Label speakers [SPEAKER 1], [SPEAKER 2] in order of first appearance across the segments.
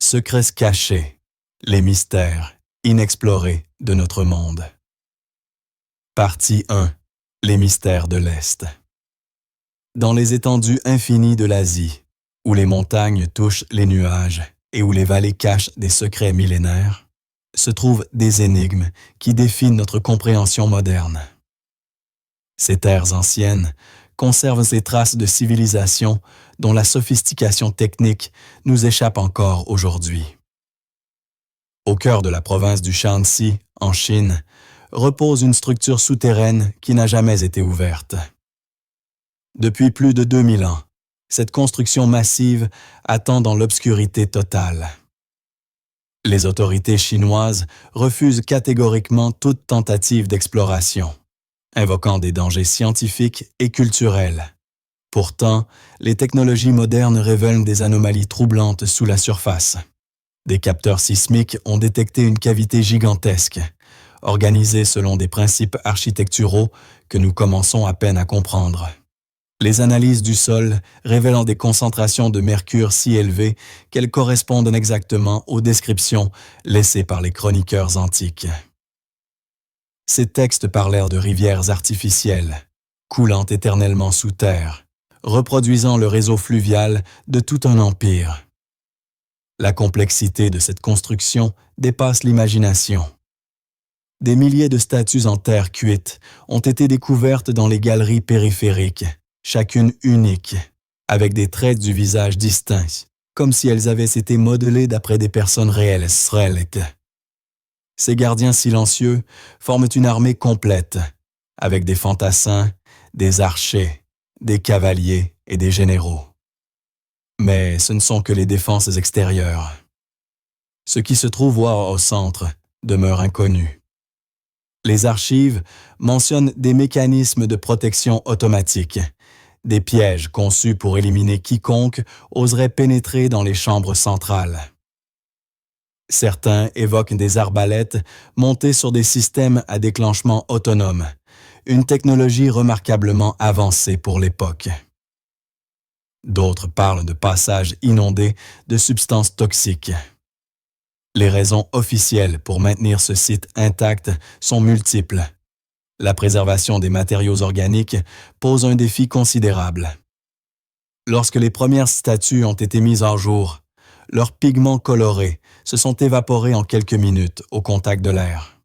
[SPEAKER 1] Secrets cachés, les mystères inexplorés de notre monde. Partie 1. Les mystères de l'Est. Dans les étendues infinies de l'Asie, où les montagnes touchent les nuages et où les vallées cachent des secrets millénaires, se trouvent des énigmes qui défient notre compréhension moderne. Ces terres anciennes conservent ces traces de civilisation dont la sophistication technique nous échappe encore aujourd'hui. Au cœur de la province du Shanxi, en Chine, repose une structure souterraine qui n'a jamais été ouverte. Depuis plus de 2000 ans, cette construction massive attend dans l'obscurité totale. Les autorités chinoises refusent catégoriquement toute tentative d'exploration, invoquant des dangers scientifiques et culturels. Pourtant, les technologies modernes révèlent des anomalies troublantes sous la surface. Des capteurs sismiques ont détecté une cavité gigantesque, organisée selon des principes architecturaux que nous commençons à peine à comprendre. Les analyses du sol révélant des concentrations de mercure si élevées qu'elles correspondent exactement aux descriptions laissées par les chroniqueurs antiques. Ces textes parlèrent de rivières artificielles, coulant éternellement sous terre, reproduisant le réseau fluvial de tout un empire. La complexité de cette construction dépasse l'imagination. Des milliers de statues en terre cuite ont été découvertes dans les galeries périphériques, chacune unique, avec des traits du visage distincts, comme si elles avaient été modelées d'après des personnes réelles. Ces gardiens silencieux forment une armée complète, avec des fantassins, des archers, des cavaliers et des généraux. Mais ce ne sont que les défenses extérieures. Ce qui se trouve au centre demeure inconnu. Les archives mentionnent des mécanismes de protection automatique, des pièges conçus pour éliminer quiconque oserait pénétrer dans les chambres centrales. Certains évoquent des arbalètes montées sur des systèmes à déclenchement autonome, une technologie remarquablement avancée pour l'époque. D'autres parlent de passages inondés de substances toxiques. Les raisons officielles pour maintenir ce site intact sont multiples. La préservation des matériaux organiques pose un défi considérable. Lorsque les premières statues ont été mises en jour, leurs pigments colorés se sont évaporés en quelques minutes au contact de l'air.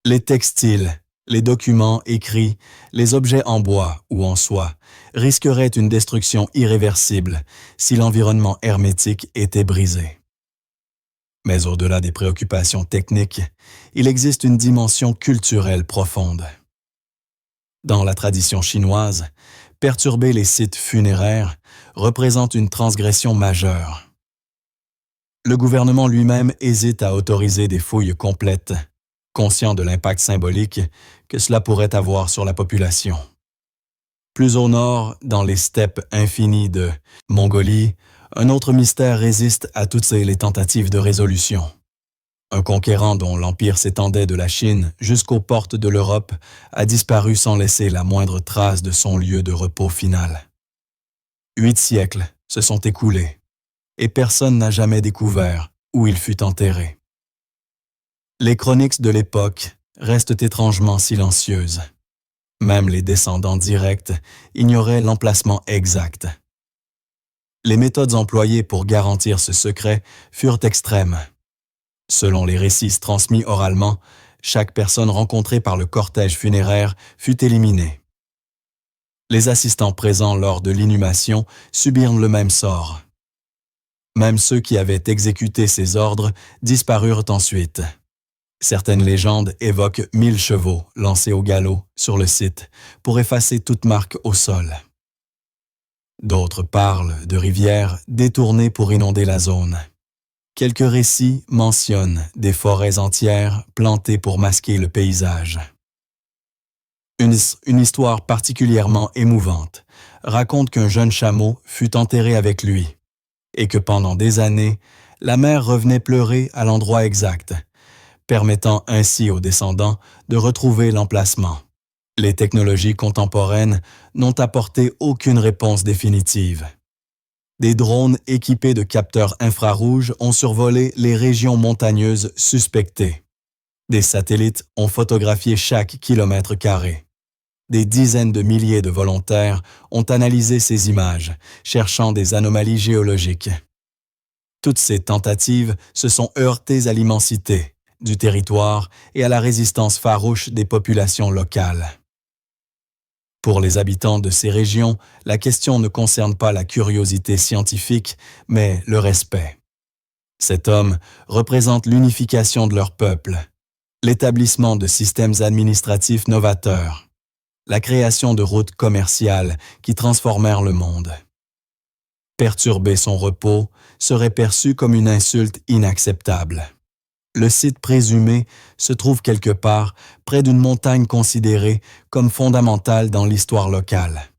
[SPEAKER 1] Les textiles, les documents écrits, les objets en bois ou en soie risqueraient une destruction irréversible si l'environnement hermétique était brisé. Mais au-delà des préoccupations techniques, il existe une dimension culturelle profonde. Dans la tradition chinoise, perturber les sites funéraires représente une transgression majeure. Le gouvernement lui-même hésite à autoriser des fouilles complètes, conscient de l'impact symbolique que cela pourrait avoir sur la population. Plus au nord, dans les steppes infinies de Mongolie, un autre mystère résiste à toutes les tentatives de résolution. Un conquérant dont l'empire s'étendait de la Chine jusqu'aux portes de l'Europe a disparu sans laisser la moindre trace de son lieu de repos final. 8 siècles se sont écoulés, et personne n'a jamais découvert où il fut enterré. Les chroniques de l'époque restent étrangement silencieuses. Même les descendants directs ignoraient l'emplacement exact. Les méthodes employées pour garantir ce secret furent extrêmes. Selon les récits transmis oralement, chaque personne rencontrée par le cortège funéraire fut éliminée. Les assistants présents lors de l'inhumation subirent le même sort. Même ceux qui avaient exécuté ces ordres disparurent ensuite. Certaines légendes évoquent 1000 chevaux lancés au galop sur le site pour effacer toute marque au sol. D'autres parlent de rivières détournées pour inonder la zone. Quelques récits mentionnent des forêts entières plantées pour masquer le paysage. Une histoire particulièrement émouvante raconte qu'un jeune chameau fut enterré avec lui et que pendant des années, la mère revenait pleurer à l'endroit exact, permettant ainsi aux descendants de retrouver l'emplacement. Les technologies contemporaines n'ont apporté aucune réponse définitive. Des drones équipés de capteurs infrarouges ont survolé les régions montagneuses suspectées. Des satellites ont photographié chaque kilomètre carré. Des dizaines de milliers de volontaires ont analysé ces images, cherchant des anomalies géologiques. Toutes ces tentatives se sont heurtées à l'immensité du territoire et à la résistance farouche des populations locales. Pour les habitants de ces régions, la question ne concerne pas la curiosité scientifique, mais le respect. Cet homme représente l'unification de leur peuple, l'établissement de systèmes administratifs novateurs, la création de routes commerciales qui transformèrent le monde. Perturber son repos serait perçu comme une insulte inacceptable. Le site présumé se trouve quelque part près d'une montagne considérée comme fondamentale dans l'histoire locale.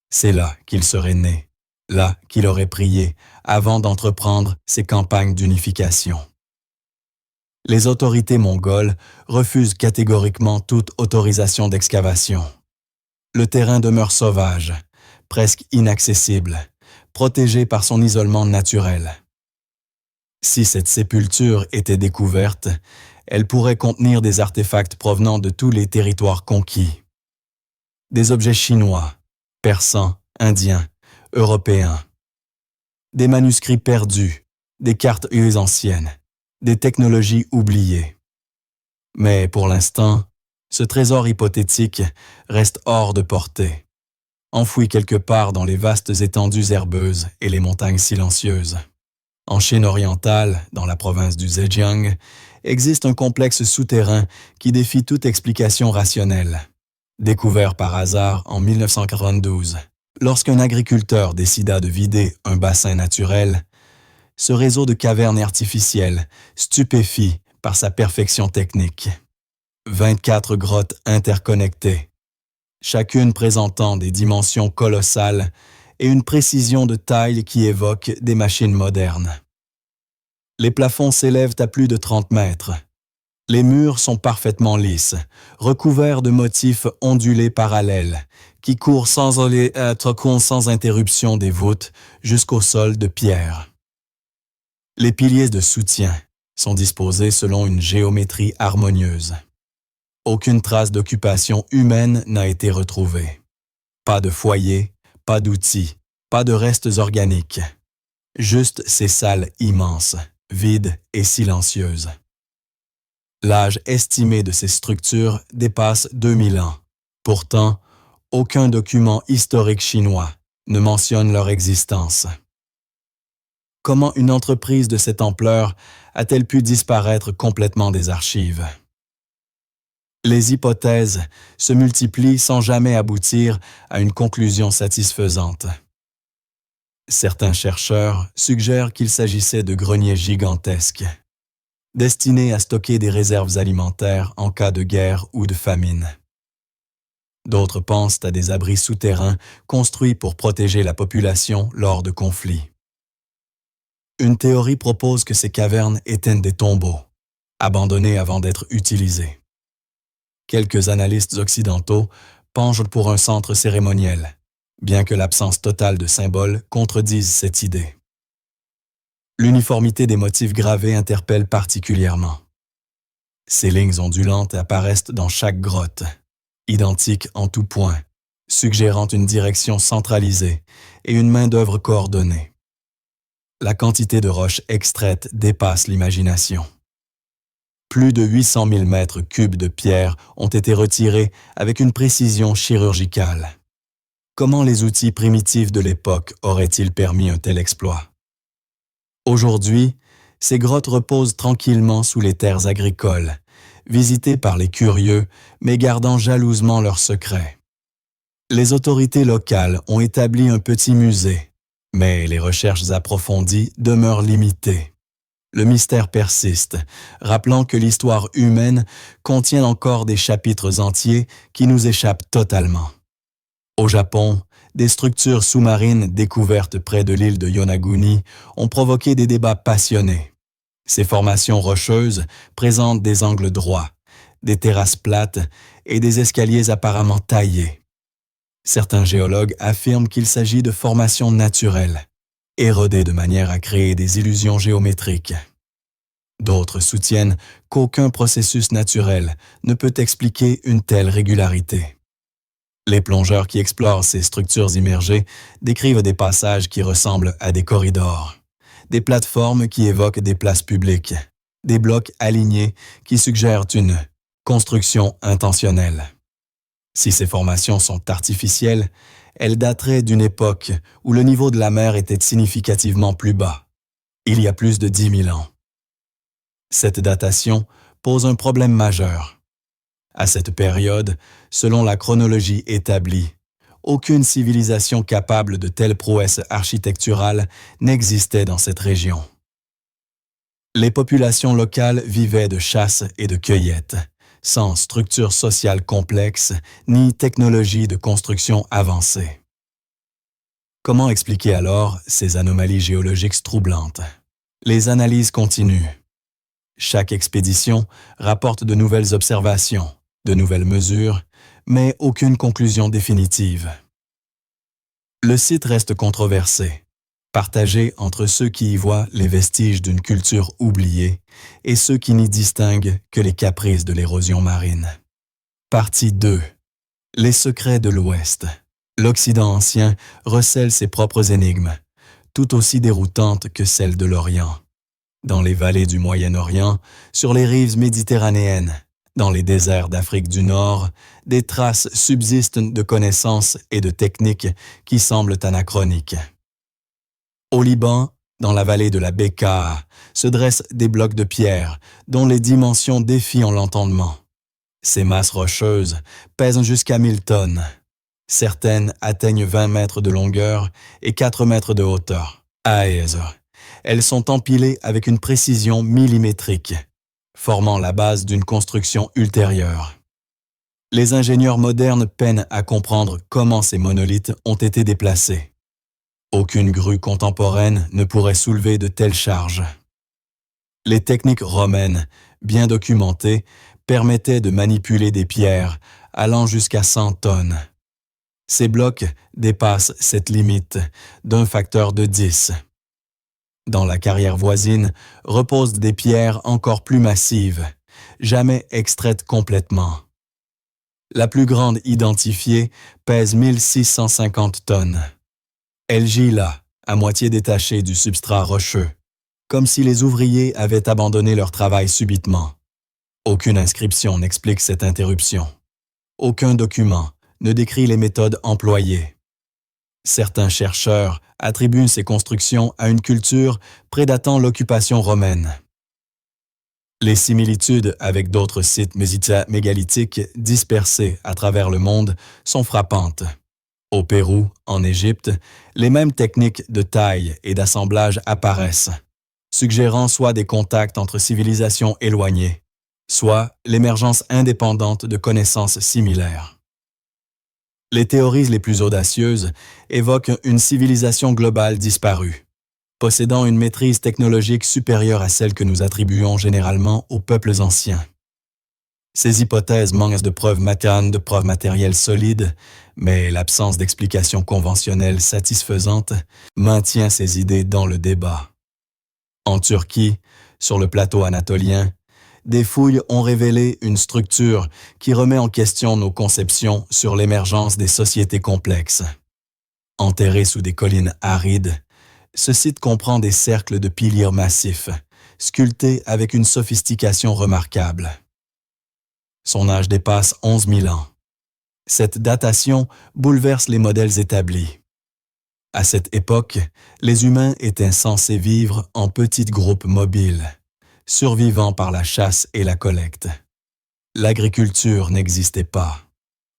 [SPEAKER 1] C'est là qu'il serait né, là qu'il aurait prié avant d'entreprendre ses campagnes d'unification. Les autorités mongoles refusent catégoriquement toute autorisation d'excavation. Le terrain demeure sauvage, presque inaccessible, protégé par son isolement naturel. Si cette sépulture était découverte, elle pourrait contenir des artefacts provenant de tous les territoires conquis. Des objets chinois, persans, indiens, européens. Des manuscrits perdus, des cartes anciennes, des technologies oubliées. Mais pour l'instant, ce trésor hypothétique reste hors de portée, enfoui quelque part dans les vastes étendues herbeuses et les montagnes silencieuses. En Chine orientale, dans la province du Zhejiang, existe un complexe souterrain qui défie toute explication rationnelle. Découvert par hasard en 1992, lorsqu'un agriculteur décida de vider un bassin naturel, ce réseau de cavernes artificielles stupéfie par sa perfection technique. 24 grottes interconnectées, chacune présentant des dimensions colossales et une précision de taille qui évoque des machines modernes. Les plafonds s'élèvent à plus de 30 mètres. Les murs sont parfaitement lisses, recouverts de motifs ondulés parallèles, qui courent sans interruption des voûtes jusqu'au sol de pierre. Les piliers de soutien sont disposés selon une géométrie harmonieuse. Aucune trace d'occupation humaine n'a été retrouvée. Pas de foyer, pas d'outils, pas de restes organiques. Juste ces salles immenses, vides et silencieuses. L'âge estimé de ces structures dépasse 2000 ans. Pourtant, aucun document historique chinois ne mentionne leur existence. Comment une entreprise de cette ampleur a-t-elle pu disparaître complètement des archives? Les hypothèses se multiplient sans jamais aboutir à une conclusion satisfaisante. Certains chercheurs suggèrent qu'il s'agissait de greniers gigantesques, destinés à stocker des réserves alimentaires en cas de guerre ou de famine. D'autres pensent à des abris souterrains construits pour protéger la population lors de conflits. Une théorie propose que ces cavernes étaient des tombeaux, abandonnés avant d'être utilisés. Quelques analystes occidentaux penchent pour un centre cérémoniel, bien que l'absence totale de symboles contredise cette idée. L'uniformité des motifs gravés interpelle particulièrement. Ces lignes ondulantes apparaissent dans chaque grotte, identiques en tout point, suggérant une direction centralisée et une main-d'œuvre coordonnée. La quantité de roches extraites dépasse l'imagination. Plus de 800 000 mètres cubes de pierre ont été retirés avec une précision chirurgicale. Comment les outils primitifs de l'époque auraient-ils permis un tel exploit? Aujourd'hui, ces grottes reposent tranquillement sous les terres agricoles, visitées par les curieux, mais gardant jalousement leurs secrets. Les autorités locales ont établi un petit musée, mais les recherches approfondies demeurent limitées. Le mystère persiste, rappelant que l'histoire humaine contient encore des chapitres entiers qui nous échappent totalement. Au Japon, des structures sous-marines découvertes près de l'île de Yonaguni ont provoqué des débats passionnés. Ces formations rocheuses présentent des angles droits, des terrasses plates et des escaliers apparemment taillés. Certains géologues affirment qu'il s'agit de formations naturelles, érodées de manière à créer des illusions géométriques. D'autres soutiennent qu'aucun processus naturel ne peut expliquer une telle régularité. Les plongeurs qui explorent ces structures immergées décrivent des passages qui ressemblent à des corridors, des plateformes qui évoquent des places publiques, des blocs alignés qui suggèrent une construction intentionnelle. Si ces formations sont artificielles, elles dateraient d'une époque où le niveau de la mer était significativement plus bas, il y a plus de 10 000 ans. Cette datation pose un problème majeur. À cette période, selon la chronologie établie, aucune civilisation capable de telles prouesses architecturales n'existait dans cette région. Les populations locales vivaient de chasse et de cueillette, sans structure sociale complexe ni technologie de construction avancée. Comment expliquer alors ces anomalies géologiques troublantes? Les analyses continuent. Chaque expédition rapporte de nouvelles observations, de nouvelles mesures, mais aucune conclusion définitive. Le site reste controversé, partagé entre ceux qui y voient les vestiges d'une culture oubliée et ceux qui n'y distinguent que les caprices de l'érosion marine. Partie 2. Les secrets de l'Ouest. L'Occident ancien recèle ses propres énigmes, tout aussi déroutantes que celles de l'Orient. Dans les vallées du Moyen-Orient, sur les rives méditerranéennes, dans les déserts d'Afrique du Nord, des traces subsistent de connaissances et de techniques qui semblent anachroniques. Au Liban, dans la vallée de la Bekaa, se dressent des blocs de pierre dont les dimensions défient l'entendement. Ces masses rocheuses pèsent jusqu'à 1000 tonnes. Certaines atteignent 20 mètres de longueur et 4 mètres de hauteur. À Ézra, elles sont empilées avec une précision millimétrique, formant la base d'une construction ultérieure. Les ingénieurs modernes peinent à comprendre comment ces monolithes ont été déplacés. Aucune grue contemporaine ne pourrait soulever de telles charges. Les techniques romaines, bien documentées, permettaient de manipuler des pierres allant jusqu'à 100 tonnes. Ces blocs dépassent cette limite d'un facteur de 10. Dans la carrière voisine reposent des pierres encore plus massives, jamais extraites complètement. La plus grande identifiée pèse 1650 tonnes. Elle gît là, à moitié détachée du substrat rocheux, comme si les ouvriers avaient abandonné leur travail subitement. Aucune inscription n'explique cette interruption. Aucun document ne décrit les méthodes employées. Certains chercheurs attribuent ces constructions à une culture prédatant l'occupation romaine. Les similitudes avec d'autres sites mégalithiques dispersés à travers le monde sont frappantes. Au Pérou, en Égypte, les mêmes techniques de taille et d'assemblage apparaissent, suggérant soit des contacts entre civilisations éloignées, soit l'émergence indépendante de connaissances similaires. Les théories les plus audacieuses évoquent une civilisation globale disparue, possédant une maîtrise technologique supérieure à celle que nous attribuons généralement aux peuples anciens. Ces hypothèses manquent de preuves matérielles solides, mais l'absence d'explications conventionnelles satisfaisantes maintient ces idées dans le débat. En Turquie, sur le plateau anatolien, des fouilles ont révélé une structure qui remet en question nos conceptions sur l'émergence des sociétés complexes. Enterré sous des collines arides, ce site comprend des cercles de piliers massifs, sculptés avec une sophistication remarquable. Son âge dépasse 11 000 ans. Cette datation bouleverse les modèles établis. À cette époque, les humains étaient censés vivre en petits groupes mobiles, survivant par la chasse et la collecte. L'agriculture n'existait pas.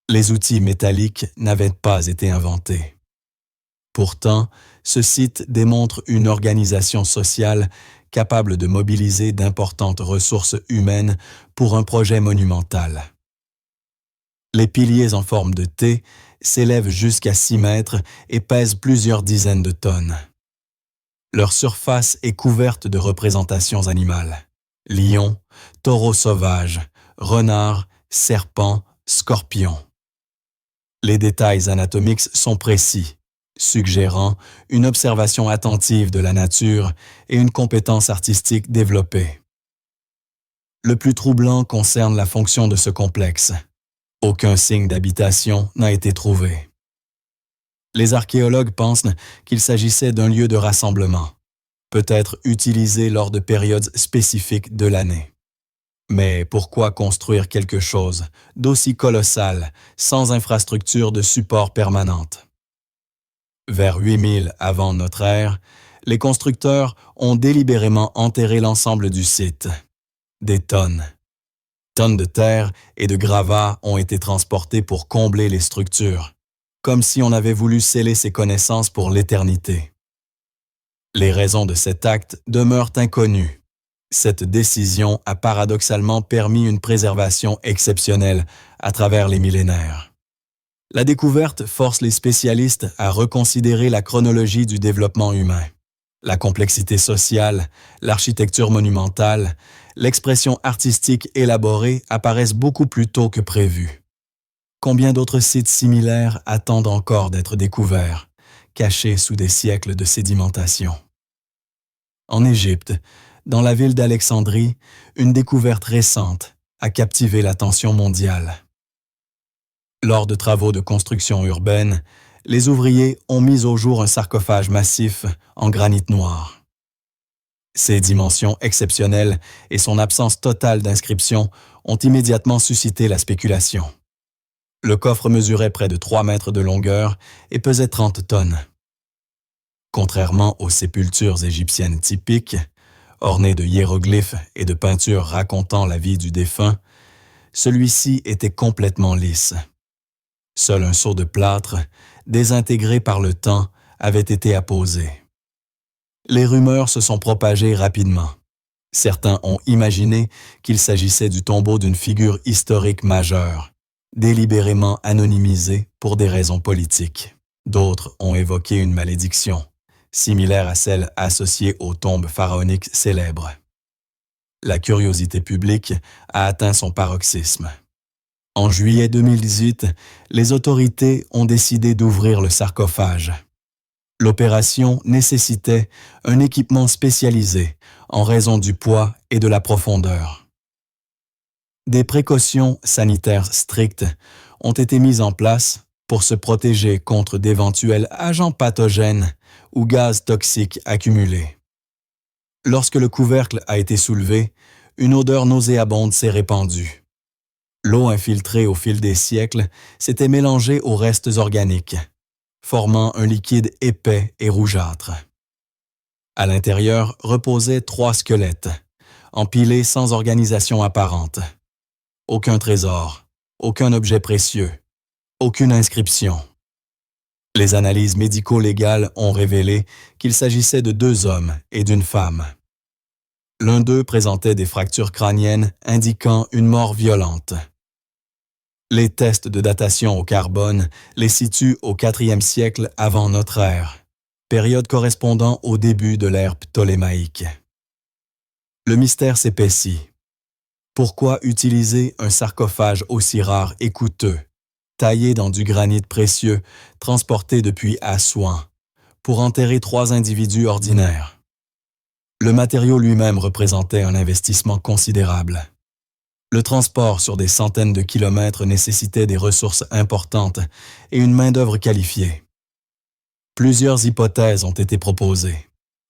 [SPEAKER 1] Les outils métalliques n'avaient pas été inventés. Pourtant, ce site démontre une organisation sociale capable de mobiliser d'importantes ressources humaines pour un projet monumental. Les piliers en forme de T s'élèvent jusqu'à 6 mètres et pèsent plusieurs dizaines de tonnes. Leur surface est couverte de représentations animales. Lions, taureaux sauvages, renards, serpents, scorpions. Les détails anatomiques sont précis, suggérant une observation attentive de la nature et une compétence artistique développée. Le plus troublant concerne la fonction de ce complexe. Aucun signe d'habitation n'a été trouvé. Les archéologues pensent qu'il s'agissait d'un lieu de rassemblement, peut-être utilisé lors de périodes spécifiques de l'année. Mais pourquoi construire quelque chose d'aussi colossal sans infrastructure de support permanente? Vers 8000 avant notre ère, les constructeurs ont délibérément enterré l'ensemble du site. Des tonnes. Tonnes de terre et de gravats ont été transportés pour combler les structures, comme si on avait voulu sceller ses connaissances pour l'éternité. Les raisons de cet acte demeurent inconnues. Cette décision a paradoxalement permis une préservation exceptionnelle à travers les millénaires. La découverte force les spécialistes à reconsidérer la chronologie du développement humain. La complexité sociale, l'architecture monumentale, l'expression artistique élaborée apparaissent beaucoup plus tôt que prévu. Combien d'autres sites similaires attendent encore d'être découverts, cachés sous des siècles de sédimentation? En Égypte, dans la ville d'Alexandrie, une découverte récente a captivé l'attention mondiale. Lors de travaux de construction urbaine, les ouvriers ont mis au jour un sarcophage massif en granit noir. Ses dimensions exceptionnelles et son absence totale d'inscription ont immédiatement suscité la spéculation. Le coffre mesurait près de 3 mètres de longueur et pesait 30 tonnes. Contrairement aux sépultures égyptiennes typiques, ornées de hiéroglyphes et de peintures racontant la vie du défunt, celui-ci était complètement lisse. Seul un seau de plâtre, désintégré par le temps, avait été apposé. Les rumeurs se sont propagées rapidement. Certains ont imaginé qu'il s'agissait du tombeau d'une figure historique majeure, délibérément anonymisée pour des raisons politiques. D'autres ont évoqué une malédiction, similaire à celle associée aux tombes pharaoniques célèbres. La curiosité publique a atteint son paroxysme. En juillet 2018, les autorités ont décidé d'ouvrir le sarcophage. L'opération nécessitait un équipement spécialisé en raison du poids et de la profondeur. Des précautions sanitaires strictes ont été mises en place pour se protéger contre d'éventuels agents pathogènes ou gaz toxiques accumulés. Lorsque le couvercle a été soulevé, une odeur nauséabonde s'est répandue. L'eau infiltrée au fil des siècles s'était mélangée aux restes organiques, formant un liquide épais et rougeâtre. À l'intérieur reposaient 3 squelettes, empilés sans organisation apparente. Aucun trésor, aucun objet précieux, aucune inscription. Les analyses médico-légales ont révélé qu'il s'agissait de 2 hommes et d'une femme. L'un d'eux présentait des fractures crâniennes indiquant une mort violente. Les tests de datation au carbone les situent au IVe siècle avant notre ère, période correspondant au début de l'ère ptolémaïque. Le mystère s'épaissit. Pourquoi utiliser un sarcophage aussi rare et coûteux, taillé dans du granit précieux, transporté depuis Assouan, pour enterrer 3 individus ordinaires? Le matériau lui-même représentait un investissement considérable. Le transport sur des centaines de kilomètres nécessitait des ressources importantes et une main-d'œuvre qualifiée. Plusieurs hypothèses ont été proposées.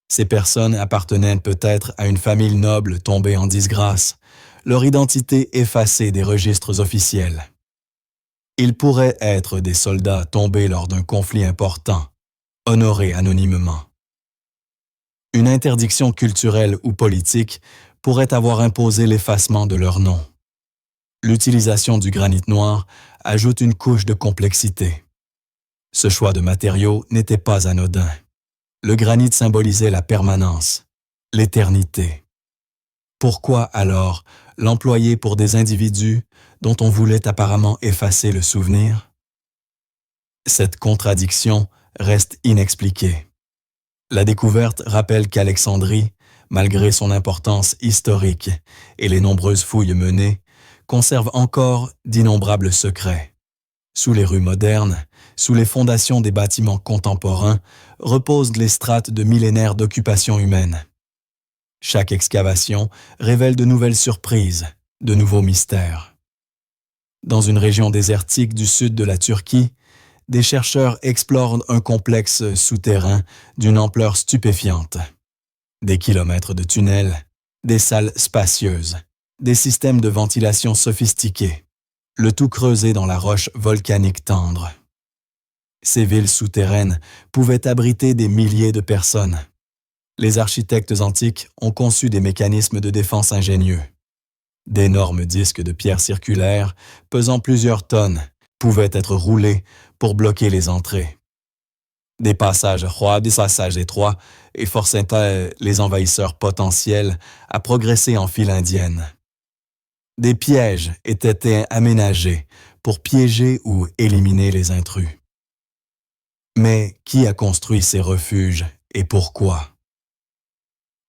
[SPEAKER 1] Ces personnes appartenaient peut-être à une famille noble tombée en disgrâce, leur identité effacée des registres officiels. Ils pourraient être des soldats tombés lors d'un conflit important, honorés anonymement. Une interdiction culturelle ou politique pourrait avoir imposé l'effacement de leur nom. L'utilisation du granit noir ajoute une couche de complexité. Ce choix de matériaux n'était pas anodin. Le granit symbolisait la permanence, l'éternité. Pourquoi alors l'employer pour des individus dont on voulait apparemment effacer le souvenir? Cette contradiction reste inexpliquée. La découverte rappelle qu'Alexandrie, malgré son importance historique et les nombreuses fouilles menées, conserve encore d'innombrables secrets. Sous les rues modernes, sous les fondations des bâtiments contemporains, reposent les strates de millénaires d'occupation humaine. Chaque excavation révèle de nouvelles surprises, de nouveaux mystères. Dans une région désertique du sud de la Turquie, des chercheurs explorent un complexe souterrain d'une ampleur stupéfiante. Des kilomètres de tunnels, des salles spacieuses, des systèmes de ventilation sophistiqués, le tout creusé dans la roche volcanique tendre. Ces villes souterraines pouvaient abriter des milliers de personnes. Les architectes antiques ont conçu des mécanismes de défense ingénieux. D'énormes disques de pierre circulaires, pesant plusieurs tonnes, pouvaient être roulés pour bloquer les entrées. Des passages étroits et forçaient les envahisseurs potentiels à progresser en file indienne. Des pièges étaient aménagés pour piéger ou éliminer les intrus. Mais qui a construit ces refuges et pourquoi?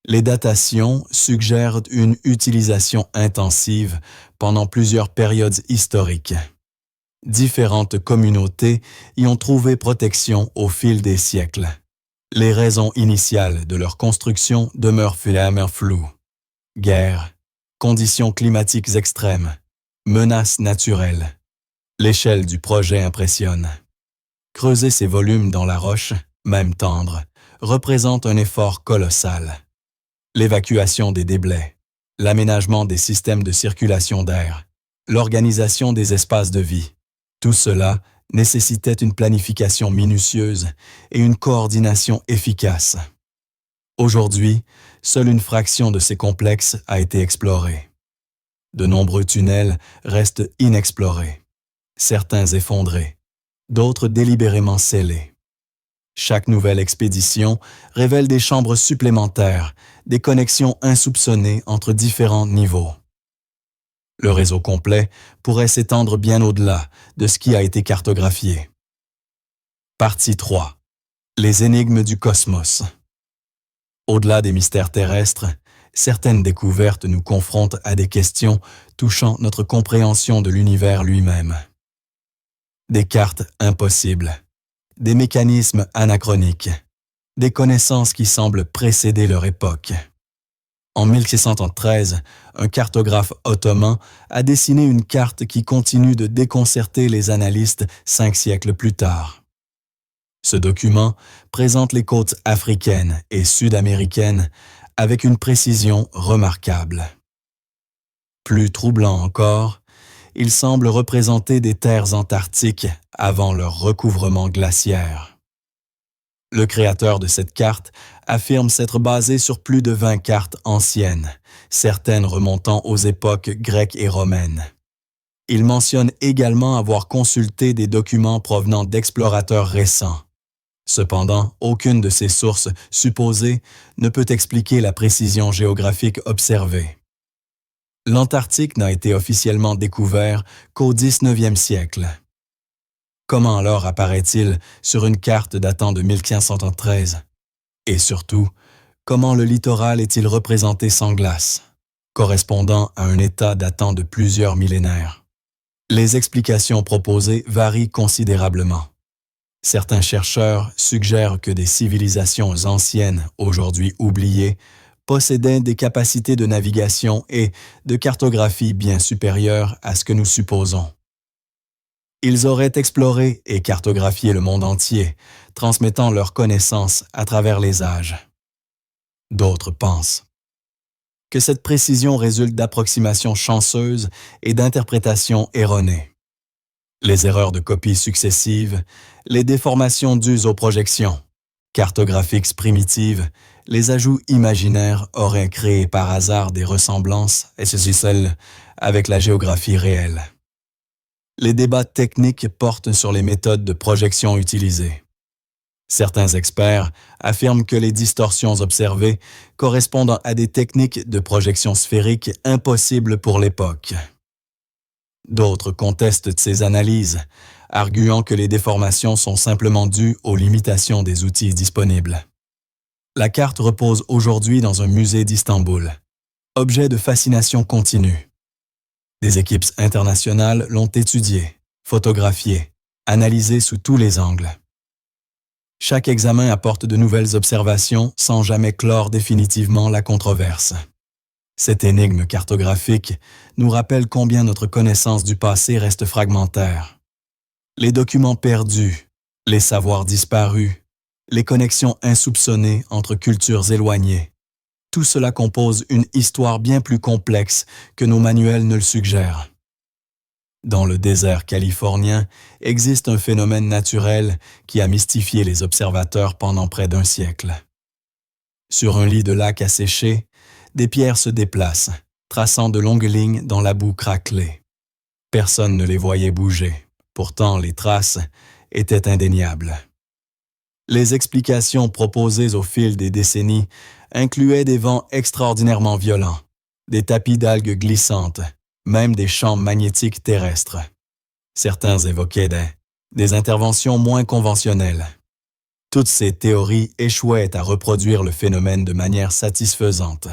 [SPEAKER 1] Les datations suggèrent une utilisation intensive pendant plusieurs périodes historiques. Différentes communautés y ont trouvé protection au fil des siècles. Les raisons initiales de leur construction demeurent floues. Guerre, conditions climatiques extrêmes, menaces naturelles. L'échelle du projet impressionne. Creuser ces volumes dans la roche, même tendre, représente un effort colossal. L'évacuation des déblais, l'aménagement des systèmes de circulation d'air, l'organisation des espaces de vie, tout cela nécessitait une planification minutieuse et une coordination efficace. Aujourd'hui, seule une fraction de ces complexes a été explorée. De nombreux tunnels restent inexplorés, certains effondrés, d'autres délibérément scellés. Chaque nouvelle expédition révèle des chambres supplémentaires, des connexions insoupçonnées entre différents niveaux. Le réseau complet pourrait s'étendre bien au-delà de ce qui a été cartographié. Partie 3. Les énigmes du cosmos. Au-delà des mystères terrestres, certaines découvertes nous confrontent à des questions touchant notre compréhension de l'univers lui-même. Des cartes impossibles, des mécanismes anachroniques, des connaissances qui semblent précéder leur époque. En 1613, un cartographe ottoman a dessiné une carte qui continue de déconcerter les analystes 5 siècles plus tard. Ce document présente les côtes africaines et sud-américaines avec une précision remarquable. Plus troublant encore, il semble représenter des terres antarctiques avant leur recouvrement glaciaire. Le créateur de cette carte affirme s'être basé sur plus de 20 cartes anciennes, certaines remontant aux époques grecques et romaines. Il mentionne également avoir consulté des documents provenant d'explorateurs récents. Cependant, aucune de ces sources supposées ne peut expliquer la précision géographique observée. L'Antarctique n'a été officiellement découvert qu'au XIXe siècle. Comment alors apparaît-il sur une carte datant de 1513? Et surtout, comment le littoral est-il représenté sans glace, correspondant à un état datant de plusieurs millénaires? Les explications proposées varient considérablement. Certains chercheurs suggèrent que des civilisations anciennes, aujourd'hui oubliées, possédaient des capacités de navigation et de cartographie bien supérieures à ce que nous supposons. Ils auraient exploré et cartographié le monde entier, transmettant leurs connaissances à travers les âges. D'autres pensent que cette précision résulte d'approximations chanceuses et d'interprétations erronées. Les erreurs de copie successives, les déformations dues aux projections cartographiques primitives, les ajouts imaginaires auraient créé par hasard des ressemblances, et ceci seul, avec la géographie réelle. Les débats techniques portent sur les méthodes de projection utilisées. Certains experts affirment que les distorsions observées correspondent à des techniques de projection sphérique impossibles pour l'époque. D'autres contestent ces analyses, arguant que les déformations sont simplement dues aux limitations des outils disponibles. La carte repose aujourd'hui dans un musée d'Istanbul, objet de fascination continue. Des équipes internationales l'ont étudiée, photographiée analysés sous tous les angles. Chaque examen apporte de nouvelles observations sans jamais clore définitivement la controverse. Cette énigme cartographique nous rappelle combien notre connaissance du passé reste fragmentaire. Les documents perdus, les savoirs disparus, les connexions insoupçonnées entre cultures éloignées, tout cela compose une histoire bien plus complexe que nos manuels ne le suggèrent. Dans le désert californien existe un phénomène naturel qui a mystifié les observateurs pendant près d'un siècle. Sur un lit de lac asséché, des pierres se déplacent, traçant de longues lignes dans la boue craquelée. Personne ne les voyait bouger, pourtant les traces étaient indéniables. Les explications proposées au fil des décennies incluaient des vents extraordinairement violents, des tapis d'algues glissantes, même des champs magnétiques terrestres. Certains évoquaient des interventions moins conventionnelles. Toutes ces théories échouaient à reproduire le phénomène de manière satisfaisante.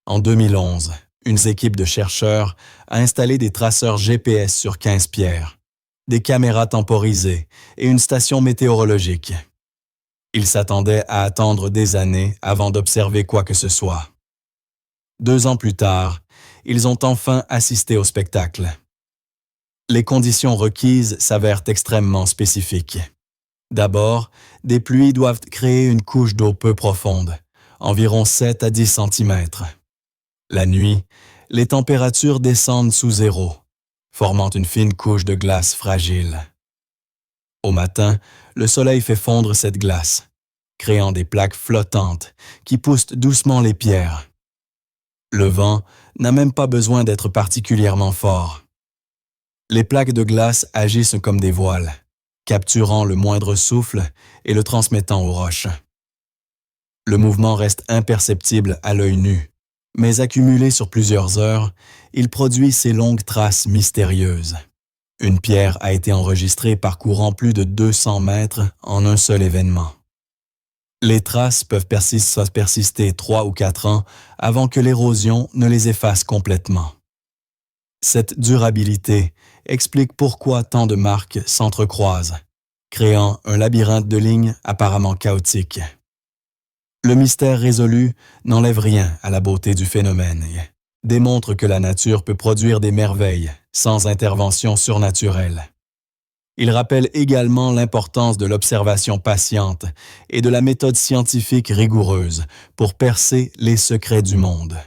[SPEAKER 1] En 2011, une équipe de chercheurs a installé des traceurs GPS sur 15 pierres, des caméras temporisées et une station météorologique. Ils s'attendaient à attendre des années avant d'observer quoi que ce soit. 2 ans plus tard, ils ont enfin assisté au spectacle. Les conditions requises s'avèrent extrêmement spécifiques. D'abord, des pluies doivent créer une couche d'eau peu profonde, environ 7 à 10 cm. La nuit, les températures descendent sous zéro, formant une fine couche de glace fragile. Au matin, le soleil fait fondre cette glace, créant des plaques flottantes qui poussent doucement les pierres. Le vent n'a même pas besoin d'être particulièrement fort. Les plaques de glace agissent comme des voiles, capturant le moindre souffle et le transmettant aux roches. Le mouvement reste imperceptible à l'œil nu, mais accumulé sur plusieurs heures, il produit ces longues traces mystérieuses. Une pierre a été enregistrée parcourant plus de 200 mètres en un seul événement. Les traces peuvent persister 3 ou 4 ans avant que l'érosion ne les efface complètement. Cette durabilité explique pourquoi tant de marques s'entrecroisent, créant un labyrinthe de lignes apparemment chaotique. Le mystère résolu n'enlève rien à la beauté du phénomène et démontre que la nature peut produire des merveilles sans intervention surnaturelle. Il rappelle également l'importance de l'observation patiente et de la méthode scientifique rigoureuse pour percer les secrets du monde.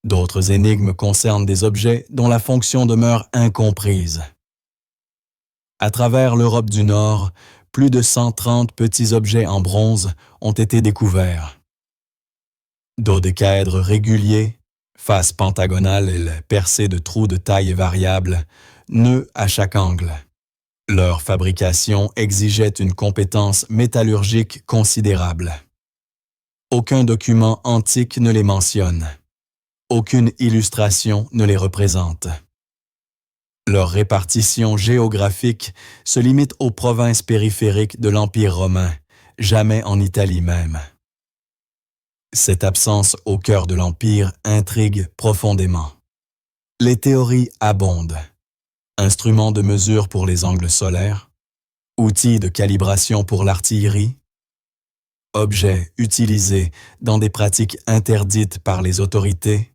[SPEAKER 1] D'autres énigmes concernent des objets dont la fonction demeure incomprise. À travers l'Europe du Nord, plus de 130 petits objets en bronze ont été découverts. Dodécaèdres réguliers, faces pentagonales et percées de trous de taille variable, nœuds à chaque angle. Leur fabrication exigeait une compétence métallurgique considérable. Aucun document antique ne les mentionne. Aucune illustration ne les représente. Leur répartition géographique se limite aux provinces périphériques de l'Empire romain, jamais en Italie même. Cette absence au cœur de l'Empire intrigue profondément. Les théories abondent. Instruments de mesure pour les angles solaires, outils de calibration pour l'artillerie, objets utilisés dans des pratiques interdites par les autorités,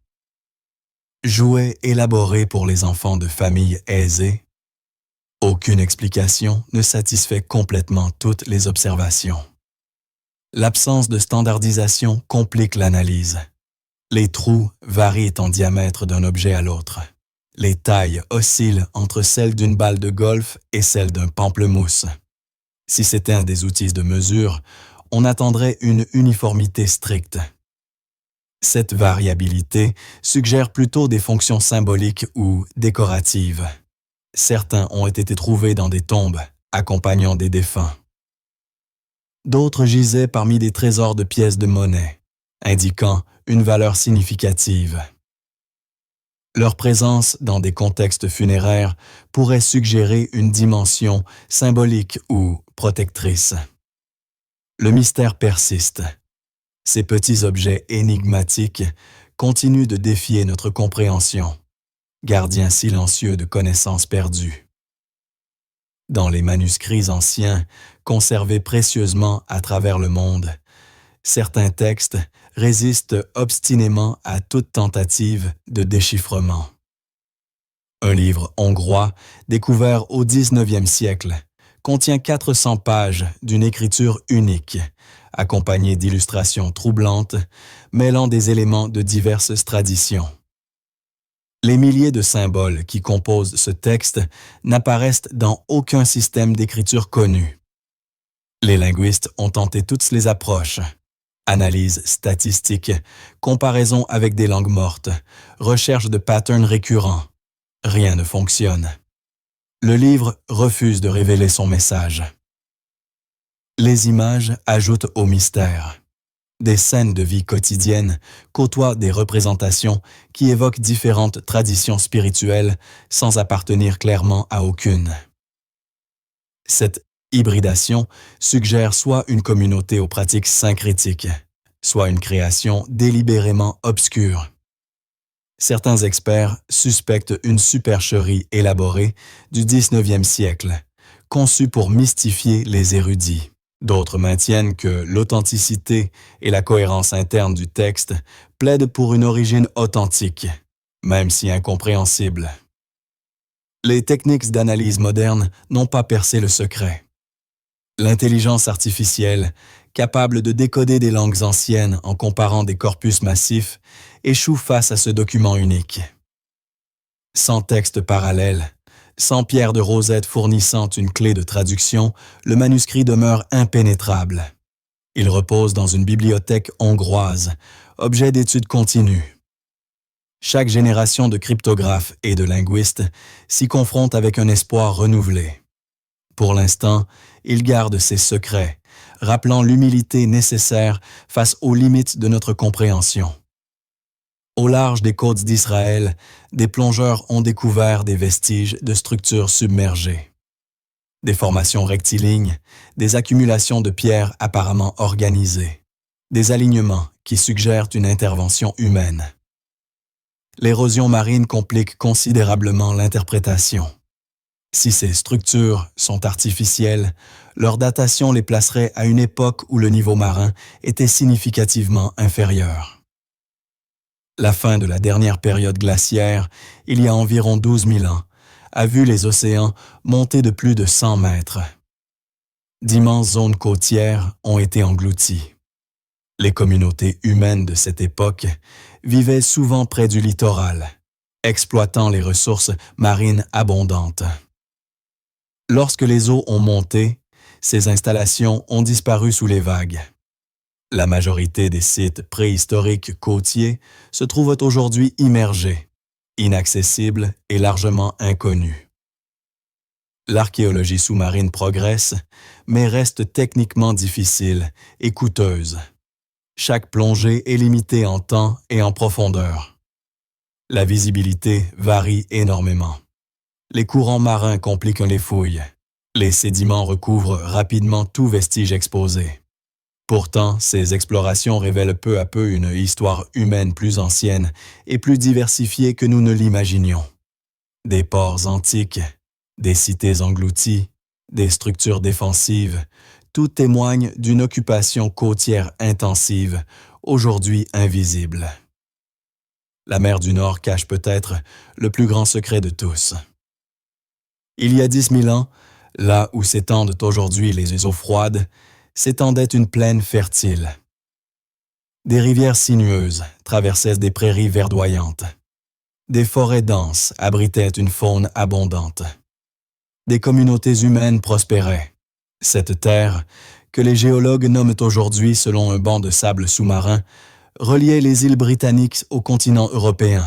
[SPEAKER 1] jouets élaborés pour les enfants de familles aisées. Aucune explication ne satisfait complètement toutes les observations. L'absence de standardisation complique l'analyse. Les trous varient en diamètre d'un objet à l'autre. Les tailles oscillent entre celles d'une balle de golf et celles d'un pamplemousse. Si c'était un des outils de mesure, on attendrait une uniformité stricte. Cette variabilité suggère plutôt des fonctions symboliques ou décoratives. Certains ont été trouvés dans des tombes, accompagnant des défunts. D'autres gisaient parmi des trésors de pièces de monnaie, indiquant une valeur significative. Leur présence dans des contextes funéraires pourrait suggérer une dimension symbolique ou protectrice. Le mystère persiste. Ces petits objets énigmatiques continuent de défier notre compréhension, gardiens silencieux de connaissances perdues. Dans les manuscrits anciens, conservés précieusement à travers le monde, certains textes résistent obstinément à toute tentative de déchiffrement. Un livre hongrois, découvert au 19e siècle, contient 400 pages d'une écriture unique, accompagnée d'illustrations troublantes, mêlant des éléments de diverses traditions. Les milliers de symboles qui composent ce texte n'apparaissent dans aucun système d'écriture connu. Les linguistes ont tenté toutes les approches. Analyse statistique, comparaison avec des langues mortes, recherche de patterns récurrents. Rien ne fonctionne. Le livre refuse de révéler son message. Les images ajoutent au mystère. Des scènes de vie quotidienne côtoient des représentations qui évoquent différentes traditions spirituelles sans appartenir clairement à aucune. Cette hybridation suggère soit une communauté aux pratiques syncrétiques, soit une création délibérément obscure. Certains experts suspectent une supercherie élaborée du 19e siècle, conçue pour mystifier les érudits. D'autres maintiennent que l'authenticité et la cohérence interne du texte plaident pour une origine authentique, même si incompréhensible. Les techniques d'analyse modernes n'ont pas percé le secret. L'intelligence artificielle, capable de décoder des langues anciennes en comparant des corpus massifs, échoue face à ce document unique. Sans texte parallèle, sans pierre de rosette fournissant une clé de traduction, le manuscrit demeure impénétrable. Il repose dans une bibliothèque hongroise, objet d'étude continue. Chaque génération de cryptographes et de linguistes s'y confronte avec un espoir renouvelé. Pour l'instant, il garde ses secrets, rappelant l'humilité nécessaire face aux limites de notre compréhension. Au large des côtes d'Israël, des plongeurs ont découvert des vestiges de structures submergées. Des formations rectilignes, des accumulations de pierres apparemment organisées, des alignements qui suggèrent une intervention humaine. L'érosion marine complique considérablement l'interprétation. Si ces structures sont artificielles, leur datation les placerait à une époque où le niveau marin était significativement inférieur. La fin de la dernière période glaciaire, il y a environ 12 000 ans, a vu les océans monter de plus de 100 mètres. D'immenses zones côtières ont été englouties. Les communautés humaines de cette époque vivaient souvent près du littoral, exploitant les ressources marines abondantes. Lorsque les eaux ont monté, ces installations ont disparu sous les vagues. La majorité des sites préhistoriques côtiers se trouvent aujourd'hui immergés, inaccessibles et largement inconnus. L'archéologie sous-marine progresse, mais reste techniquement difficile et coûteuse. Chaque plongée est limitée en temps et en profondeur. La visibilité varie énormément. Les courants marins compliquent les fouilles. Les sédiments recouvrent rapidement tout vestige exposé. Pourtant, ces explorations révèlent peu à peu une histoire humaine plus ancienne et plus diversifiée que nous ne l'imaginions. Des ports antiques, des cités englouties, des structures défensives, tout témoigne d'une occupation côtière intensive, aujourd'hui invisible. La mer du Nord cache peut-être le plus grand secret de tous. Il y a 10 000 ans, là où s'étendent aujourd'hui les eaux froides, s'étendait une plaine fertile. Des rivières sinueuses traversaient des prairies verdoyantes. Des forêts denses abritaient une faune abondante. Des communautés humaines prospéraient. Cette terre, que les géologues nomment aujourd'hui selon un banc de sable sous-marin, reliait les îles britanniques au continent européen.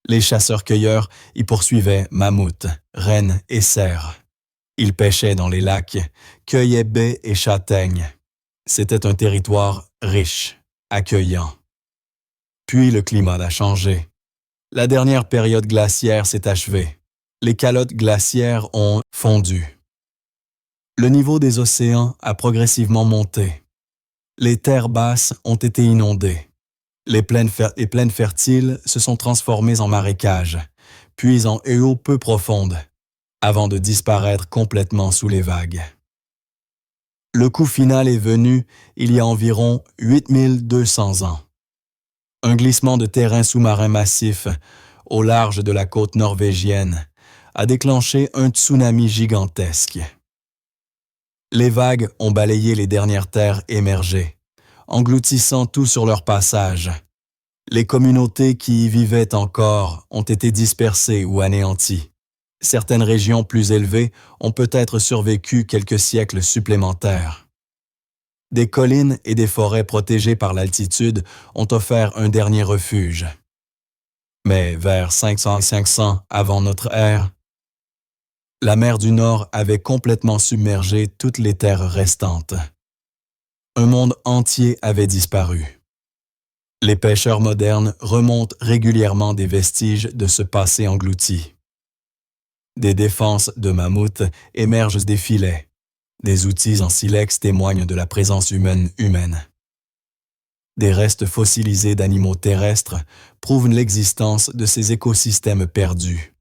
[SPEAKER 1] Les chasseurs-cueilleurs y poursuivaient mammouths, rennes et cerfs. Ils pêchaient dans les lacs, cueillaient baies et châtaignes. C'était un territoire riche, accueillant. Puis le climat a changé. La dernière période glaciaire s'est achevée. Les calottes glaciaires ont fondu. Le niveau des océans a progressivement monté. Les terres basses ont été inondées. Les plaines fertiles se sont transformées en marécages, puis en eaux peu profondes. avant de disparaître complètement sous les vagues. Le coup final est venu il y a environ 8200 ans. Un glissement de terrain sous-marin massif au large de la côte norvégienne a déclenché un tsunami gigantesque. Les vagues ont balayé les dernières terres émergées, engloutissant tout sur leur passage. Les communautés qui y vivaient encore ont été dispersées ou anéanties. Certaines régions plus élevées ont peut-être survécu quelques siècles supplémentaires. Des collines et des forêts protégées par l'altitude ont offert un dernier refuge. Mais vers 500 avant notre ère, la mer du Nord avait complètement submergé toutes les terres restantes. Un monde entier avait disparu. Les pêcheurs modernes remontent régulièrement des vestiges de ce passé englouti. Des défenses de mammouths émergent des filets. Des outils en silex témoignent de la présence humaine. Des restes fossilisés d'animaux terrestres prouvent l'existence de ces écosystèmes perdus.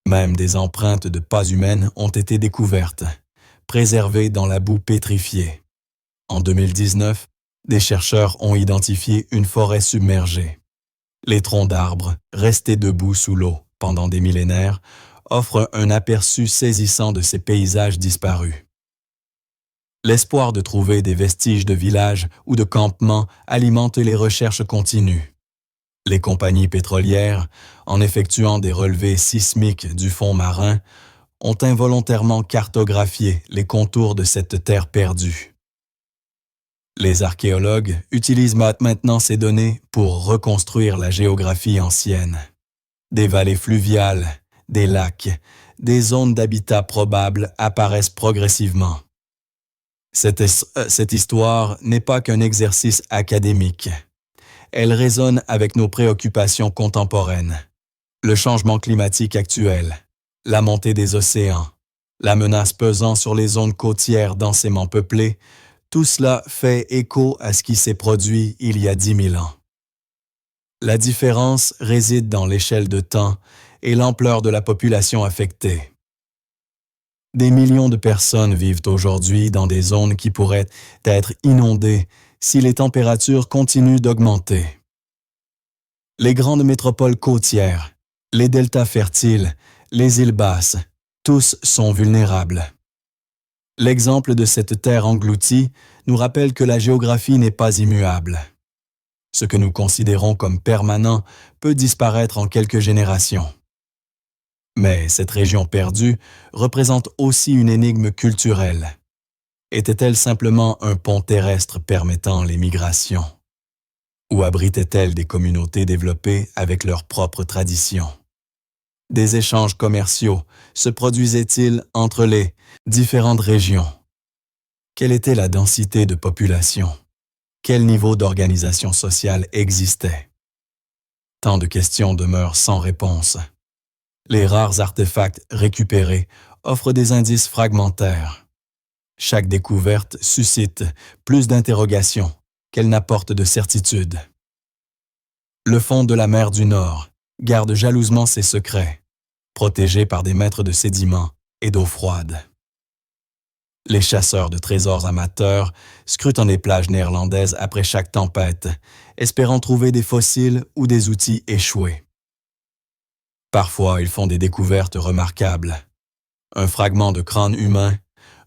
[SPEAKER 1] Même des empreintes de pas humaines ont été découvertes, préservées dans la boue pétrifiée. En 2019, des chercheurs ont identifié une forêt submergée. Les troncs d'arbres, restés debout sous l'eau pendant des millénaires, offrent un aperçu saisissant de ces paysages disparus. L'espoir de trouver des vestiges de villages ou de campements alimente les recherches continues. Les compagnies pétrolières, en effectuant des relevés sismiques du fond marin, ont involontairement cartographié les contours de cette terre perdue. Les archéologues utilisent maintenant ces données pour reconstruire la géographie ancienne. Des vallées fluviales, des lacs, des zones d'habitat probables apparaissent progressivement. Cette histoire n'est pas qu'un exercice académique. Elle résonne avec nos préoccupations contemporaines. Le changement climatique actuel, la montée des océans, la menace pesant sur les zones côtières densément peuplées, tout cela fait écho à ce qui s'est produit il y a 10 000 ans. La différence réside dans l'échelle de temps et l'ampleur de la population affectée. Des millions de personnes vivent aujourd'hui dans des zones qui pourraient être inondées si les températures continuent d'augmenter. Les grandes métropoles côtières, les deltas fertiles, les îles basses, tous sont vulnérables. L'exemple de cette terre engloutie nous rappelle que la géographie n'est pas immuable. Ce que nous considérons comme permanent peut disparaître en quelques générations. Mais cette région perdue représente aussi une énigme culturelle. Était-elle simplement un pont terrestre permettant les migrations? Ou abritait-elle des communautés développées avec leurs propres traditions? Des échanges commerciaux se produisaient-ils entre les différentes régions? Quelle était la densité de population? Quel niveau d'organisation sociale existait? Tant de questions demeurent sans réponse. Les rares artefacts récupérés offrent des indices fragmentaires. Chaque découverte suscite plus d'interrogations qu'elle n'apporte de certitudes. Le fond de la mer du Nord garde jalousement ses secrets, protégé par des mètres de sédiments et d'eau froide. Les chasseurs de trésors amateurs scrutent les plages néerlandaises après chaque tempête, espérant trouver des fossiles ou des outils échoués. Parfois, ils font des découvertes remarquables. Un fragment de crâne humain,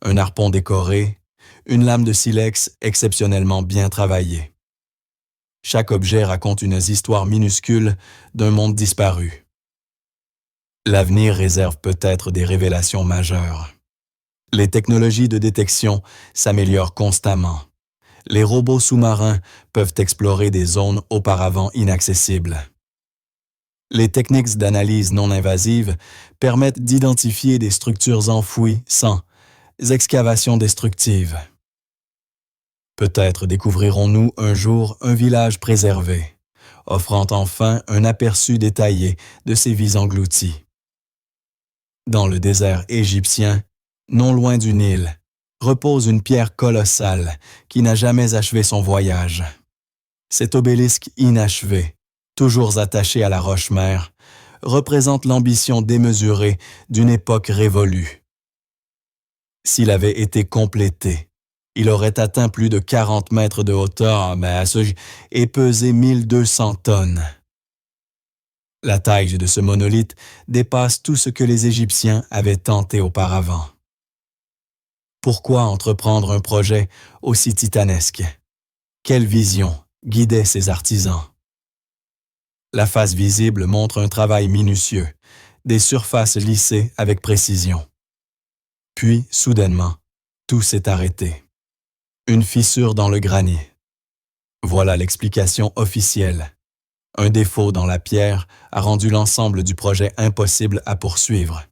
[SPEAKER 1] un harpon décoré, une lame de silex exceptionnellement bien travaillée. Chaque objet raconte une histoire minuscule d'un monde disparu. L'avenir réserve peut-être des révélations majeures. Les technologies de détection s'améliorent constamment. Les robots sous-marins peuvent explorer des zones auparavant inaccessibles. Les techniques d'analyse non invasive permettent d'identifier des structures enfouies sans excavation destructive. Peut-être découvrirons-nous un jour un village préservé, offrant enfin un aperçu détaillé de ses vies englouties. Dans le désert égyptien, non loin du Nil, repose une pierre colossale qui n'a jamais achevé son voyage. Cet obélisque inachevé, toujours attaché à la roche-mère, représente l'ambition démesurée d'une époque révolue. S'il avait été complété, il aurait atteint plus de 40 mètres de hauteur et pesé 1200 tonnes. La taille de ce monolithe dépasse tout ce que les Égyptiens avaient tenté auparavant. Pourquoi entreprendre un projet aussi titanesque? Quelle vision guidait ces artisans? La face visible montre un travail minutieux, des surfaces lissées avec précision. Puis, soudainement, tout s'est arrêté. Une fissure dans le granit. Voilà l'explication officielle. Un défaut dans la pierre a rendu l'ensemble du projet impossible à poursuivre.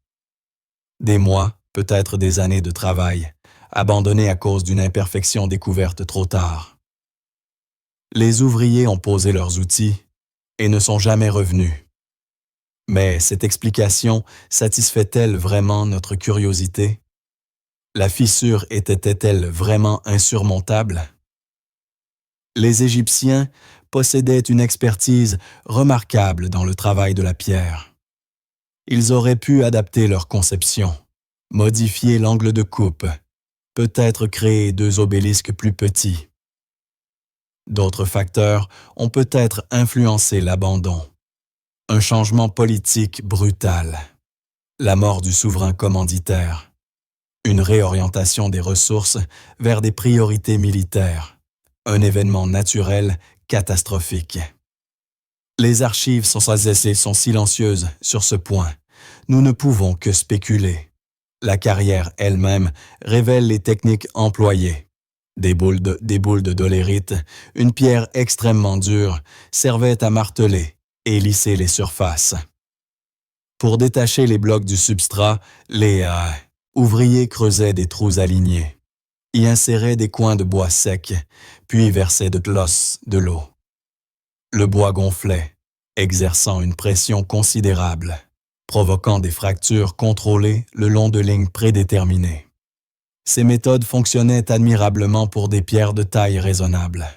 [SPEAKER 1] Des mois, peut-être des années de travail, abandonnés à cause d'une imperfection découverte trop tard. Les ouvriers ont posé leurs outils et ne sont jamais revenus. Mais cette explication satisfait-elle vraiment notre curiosité? La fissure était-elle vraiment insurmontable? Les Égyptiens possédaient une expertise remarquable dans le travail de la pierre. Ils auraient pu adapter leur conception, modifier l'angle de coupe, peut-être créer 2 obélisques plus petits. D'autres facteurs ont peut-être influencé l'abandon. Un changement politique brutal, la mort du souverain commanditaire, une réorientation des ressources vers des priorités militaires, un événement naturel catastrophique. Les archives sont silencieuses sur ce point. Nous ne pouvons que spéculer. La carrière elle-même révèle les techniques employées. Des boules de dolérite, une pierre extrêmement dure, servaient à marteler et lisser les surfaces. Pour détacher les blocs du substrat, les ouvriers creusaient des trous alignés, y inséraient des coins de bois sec, puis versaient de l'eau. Le bois gonflait, exerçant une pression considérable, provoquant des fractures contrôlées le long de lignes prédéterminées. Ces méthodes fonctionnaient admirablement pour des pierres de taille raisonnable.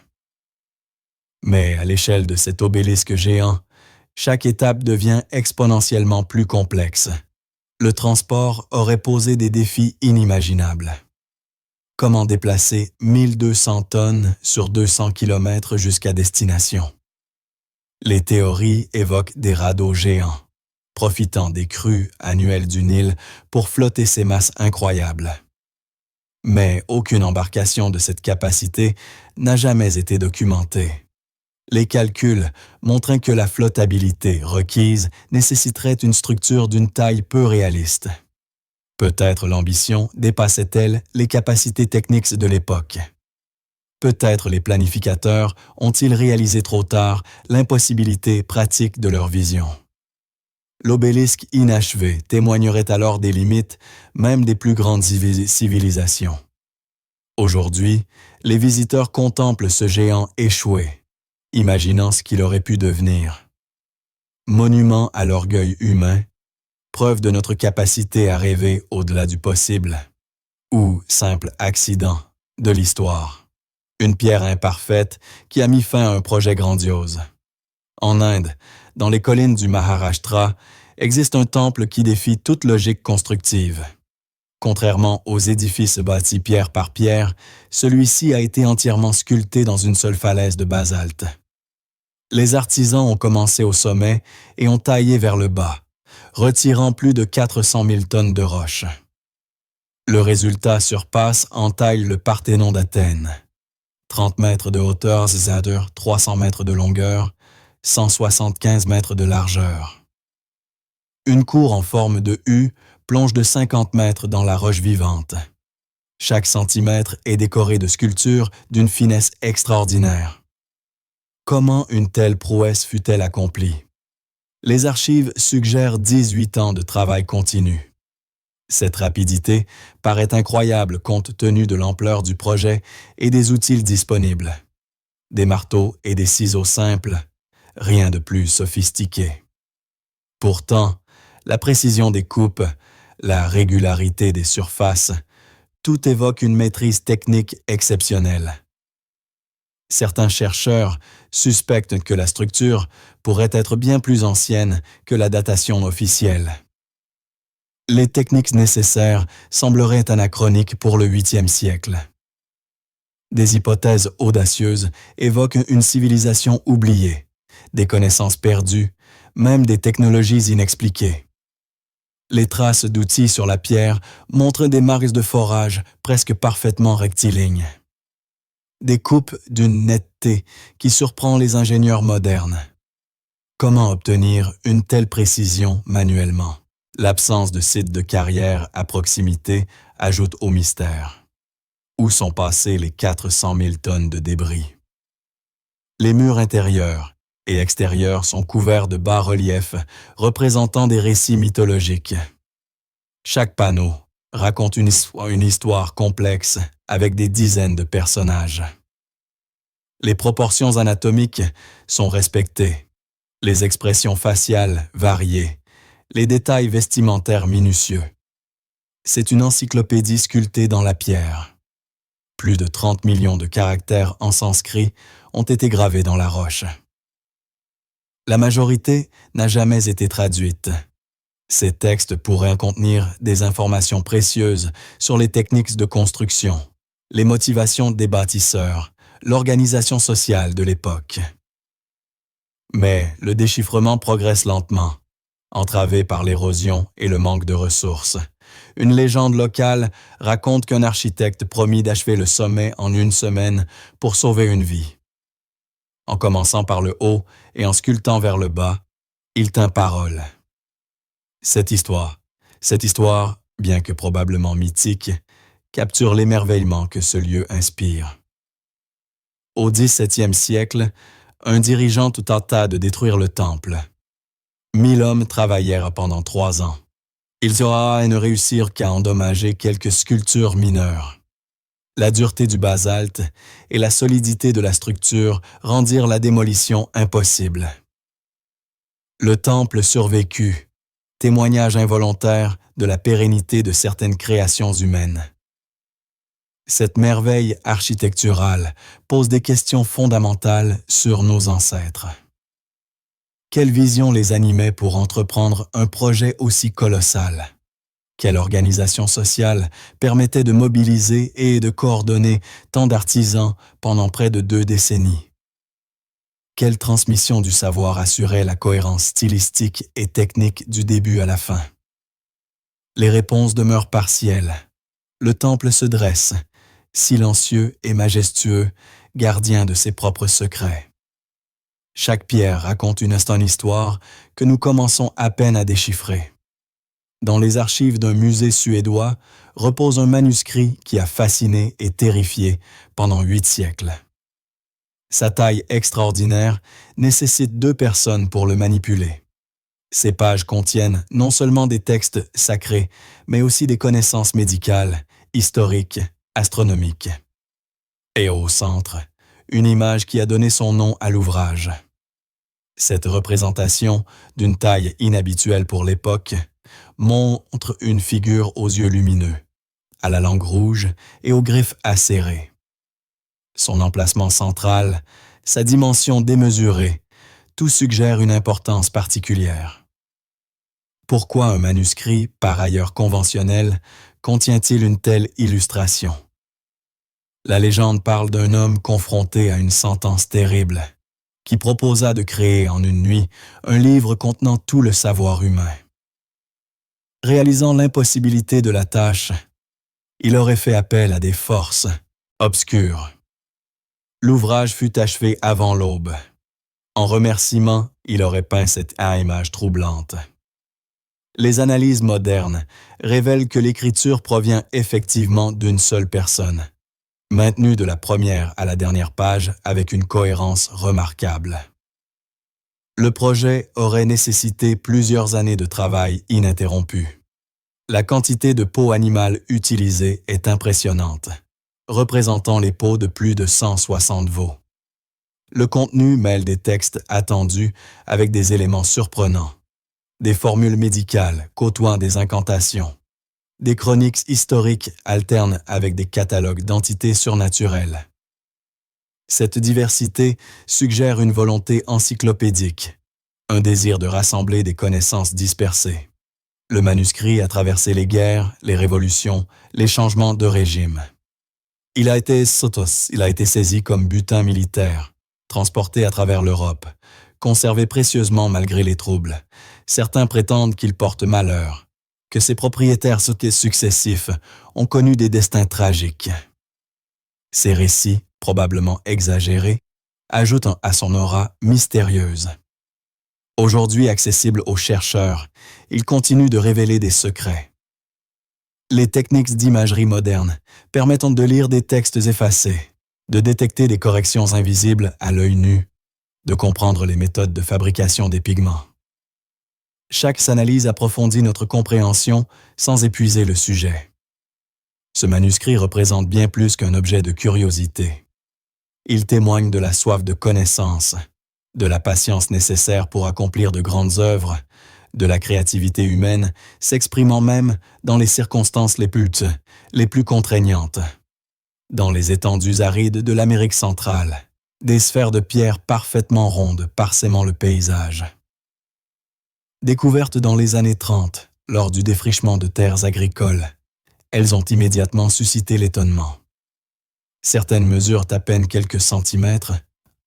[SPEAKER 1] Mais à l'échelle de cet obélisque géant, chaque étape devient exponentiellement plus complexe. Le transport aurait posé des défis inimaginables. Comment déplacer 1200 tonnes sur 200 km jusqu'à destination? Les théories évoquent des radeaux géants, profitant des crues annuelles du Nil pour flotter ces masses incroyables. Mais aucune embarcation de cette capacité n'a jamais été documentée. Les calculs montraient que la flottabilité requise nécessiterait une structure d'une taille peu réaliste. Peut-être l'ambition dépassait-elle les capacités techniques de l'époque. Peut-être les planificateurs ont-ils réalisé trop tard l'impossibilité pratique de leur vision. L'obélisque inachevé témoignerait alors des limites même des plus grandes civilisations. Aujourd'hui, les visiteurs contemplent ce géant échoué, imaginant ce qu'il aurait pu devenir. Monument à l'orgueil humain, preuve de notre capacité à rêver au-delà du possible, ou simple accident de l'histoire. Une pierre imparfaite qui a mis fin à un projet grandiose. En Inde, dans les collines du Maharashtra, existe un temple qui défie toute logique constructive. Contrairement aux édifices bâtis pierre par pierre, celui-ci a été entièrement sculpté dans une seule falaise de basalte. Les artisans ont commencé au sommet et ont taillé vers le bas, retirant plus de 400 000 tonnes de roches. Le résultat surpasse en taille le Parthénon d'Athènes. 30 mètres de hauteur, 300 mètres de longueur, 175 mètres de largeur. Une cour en forme de U plonge de 50 mètres dans la roche vivante. Chaque centimètre est décoré de sculptures d'une finesse extraordinaire. Comment une telle prouesse fut-elle accomplie? Les archives suggèrent 18 ans de travail continu. Cette rapidité paraît incroyable compte tenu de l'ampleur du projet et des outils disponibles. Des marteaux et des ciseaux simples, rien de plus sophistiqué. Pourtant, la précision des coupes, la régularité des surfaces, tout évoque une maîtrise technique exceptionnelle. Certains chercheurs suspectent que la structure pourrait être bien plus ancienne que la datation officielle. Les techniques nécessaires sembleraient anachroniques pour le 8e siècle. Des hypothèses audacieuses évoquent une civilisation oubliée, des connaissances perdues, même des technologies inexpliquées. Les traces d'outils sur la pierre montrent des marques de forage presque parfaitement rectilignes. Des coupes d'une netteté qui surprend les ingénieurs modernes. Comment obtenir une telle précision manuellement? L'absence de site de carrière à proximité ajoute au mystère. Où sont passées les 400 000 tonnes de débris? Les murs intérieurs et extérieurs sont couverts de bas-reliefs représentant des récits mythologiques. Chaque panneau raconte une histoire complexe avec des dizaines de personnages. Les proportions anatomiques sont respectées, les expressions faciales variées, les détails vestimentaires minutieux. C'est une encyclopédie sculptée dans la pierre. Plus de 30 millions de caractères en sanskrit ont été gravés dans la roche. La majorité n'a jamais été traduite. Ces textes pourraient contenir des informations précieuses sur les techniques de construction, les motivations des bâtisseurs, l'organisation sociale de l'époque. Mais le déchiffrement progresse lentement, entravé par l'érosion et le manque de ressources. Une légende locale raconte qu'un architecte promit d'achever le sommet en 1 semaine pour sauver une vie. En commençant par le haut et en sculptant vers le bas, il tint parole. Cette histoire, bien que probablement mythique, capture l'émerveillement que ce lieu inspire. Au XVIIe siècle, un dirigeant tenta de détruire le temple. 1000 hommes travaillèrent pendant 3 ans. Ils ne réussirent qu'à endommager quelques sculptures mineures. La dureté du basalte et la solidité de la structure rendirent la démolition impossible. Le temple survécut, témoignage involontaire de la pérennité de certaines créations humaines. Cette merveille architecturale pose des questions fondamentales sur nos ancêtres. Quelle vision les animait pour entreprendre un projet aussi colossal? Quelle organisation sociale permettait de mobiliser et de coordonner tant d'artisans pendant près de 2 décennies? Quelle transmission du savoir assurait la cohérence stylistique et technique du début à la fin? Les réponses demeurent partielles. Le temple se dresse, silencieux et majestueux, gardien de ses propres secrets. Chaque pierre raconte une histoire que nous commençons à peine à déchiffrer. Dans les archives d'un musée suédois repose un manuscrit qui a fasciné et terrifié pendant 8 siècles. Sa taille extraordinaire nécessite 2 personnes pour le manipuler. Ces pages contiennent non seulement des textes sacrés, mais aussi des connaissances médicales, historiques, astronomiques. Et au centre, une image qui a donné son nom à l'ouvrage. Cette représentation, d'une taille inhabituelle pour l'époque, montre une figure aux yeux lumineux, à la langue rouge et aux griffes acérées. Son emplacement central, sa dimension démesurée, tout suggère une importance particulière. Pourquoi un manuscrit, par ailleurs conventionnel, contient-il une telle illustration? La légende parle d'un homme confronté à une sentence terrible, qui proposa de créer en une nuit un livre contenant tout le savoir humain. Réalisant l'impossibilité de la tâche, il aurait fait appel à des forces obscures. L'ouvrage fut achevé avant l'aube. En remerciement, il aurait peint cette image troublante. Les analyses modernes révèlent que l'écriture provient effectivement d'une seule personne, maintenue de la première à la dernière page avec une cohérence remarquable. Le projet aurait nécessité plusieurs années de travail ininterrompu. La quantité de peau animale utilisée est impressionnante, représentant les peaux de plus de 160 veaux. Le contenu mêle des textes attendus avec des éléments surprenants, des formules médicales côtoient des incantations, des chroniques historiques alternent avec des catalogues d'entités surnaturelles. Cette diversité suggère une volonté encyclopédique, un désir de rassembler des connaissances dispersées. Le manuscrit a traversé les guerres, les révolutions, les changements de régime. Il a été saisi comme butin militaire, transporté à travers l'Europe, conservé précieusement malgré les troubles. Certains prétendent qu'il porte malheur, que ses propriétaires successifs ont connu des destins tragiques. Ces récits, probablement exagérés, ajoutent à son aura mystérieuse. Aujourd'hui accessible aux chercheurs, il continue de révéler des secrets. Les techniques d'imagerie moderne permettent de lire des textes effacés, de détecter des corrections invisibles à l'œil nu, de comprendre les méthodes de fabrication des pigments. Chaque analyse approfondit notre compréhension sans épuiser le sujet. Ce manuscrit représente bien plus qu'un objet de curiosité. Il témoigne de la soif de connaissance, de la patience nécessaire pour accomplir de grandes œuvres, de la créativité humaine s'exprimant même dans les circonstances les plus contraignantes. Dans les étendues arides de l'Amérique centrale, des sphères de pierre parfaitement rondes parsemant le paysage. Découvertes dans les années 30, lors du défrichement de terres agricoles, elles ont immédiatement suscité l'étonnement. Certaines mesurent à peine quelques centimètres,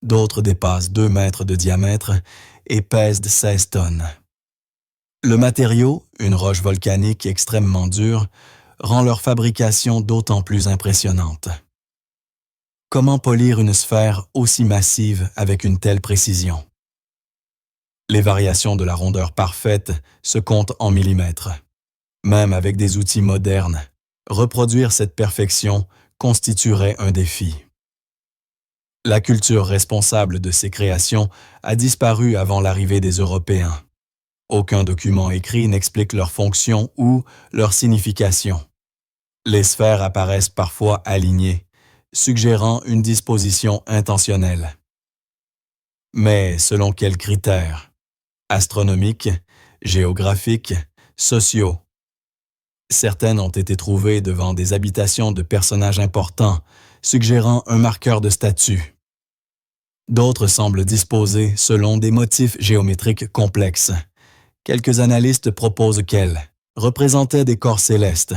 [SPEAKER 1] d'autres dépassent 2 mètres de diamètre et pèsent 16 tonnes. Le matériau, une roche volcanique extrêmement dure, rend leur fabrication d'autant plus impressionnante. Comment polir une sphère aussi massive avec une telle précision? Les variations de la rondeur parfaite se comptent en millimètres. Même avec des outils modernes, reproduire cette perfection constituerait un défi. La culture responsable de ces créations a disparu avant l'arrivée des Européens. Aucun document écrit n'explique leur fonction ou leur signification. Les sphères apparaissent parfois alignées, suggérant une disposition intentionnelle. Mais selon quels critères? Astronomiques, géographiques, sociaux. Certaines ont été trouvées devant des habitations de personnages importants, suggérant un marqueur de statut. D'autres semblent disposées selon des motifs géométriques complexes. Quelques analystes proposent qu'elles représentaient des corps célestes,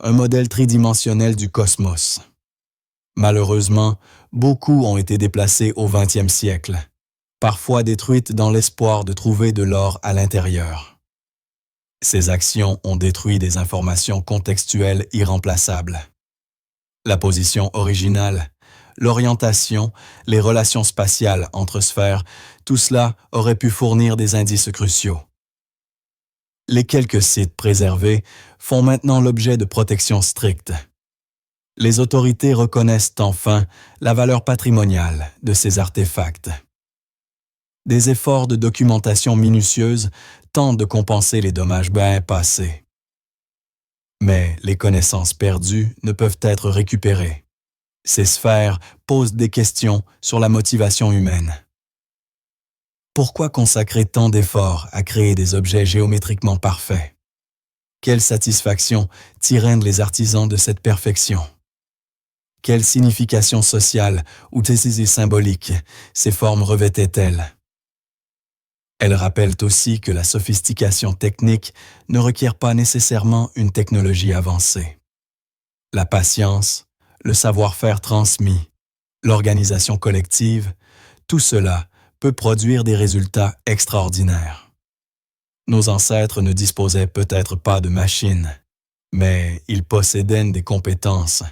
[SPEAKER 1] un modèle tridimensionnel du cosmos. Malheureusement, beaucoup ont été déplacés au XXe siècle, parfois détruites dans l'espoir de trouver de l'or à l'intérieur. Ces actions ont détruit des informations contextuelles irremplaçables. La position originale, l'orientation, les relations spatiales entre sphères, tout cela aurait pu fournir des indices cruciaux. Les quelques sites préservés font maintenant l'objet de protections strictes. Les autorités reconnaissent enfin la valeur patrimoniale de ces artefacts. Des efforts de documentation minutieuse tentent de compenser les dommages passés. Mais les connaissances perdues ne peuvent être récupérées. Ces sphères posent des questions sur la motivation humaine. Pourquoi consacrer tant d'efforts à créer des objets géométriquement parfaits? Quelle satisfaction tirent les artisans de cette perfection? Quelle signification sociale ou symbolique ces formes revêtaient-elles? Elles rappellent aussi que la sophistication technique ne requiert pas nécessairement une technologie avancée. La patience, le savoir-faire transmis, l'organisation collective, tout cela peut produire des résultats extraordinaires. Nos ancêtres ne disposaient peut-être pas de machines, mais ils possédaient des compétences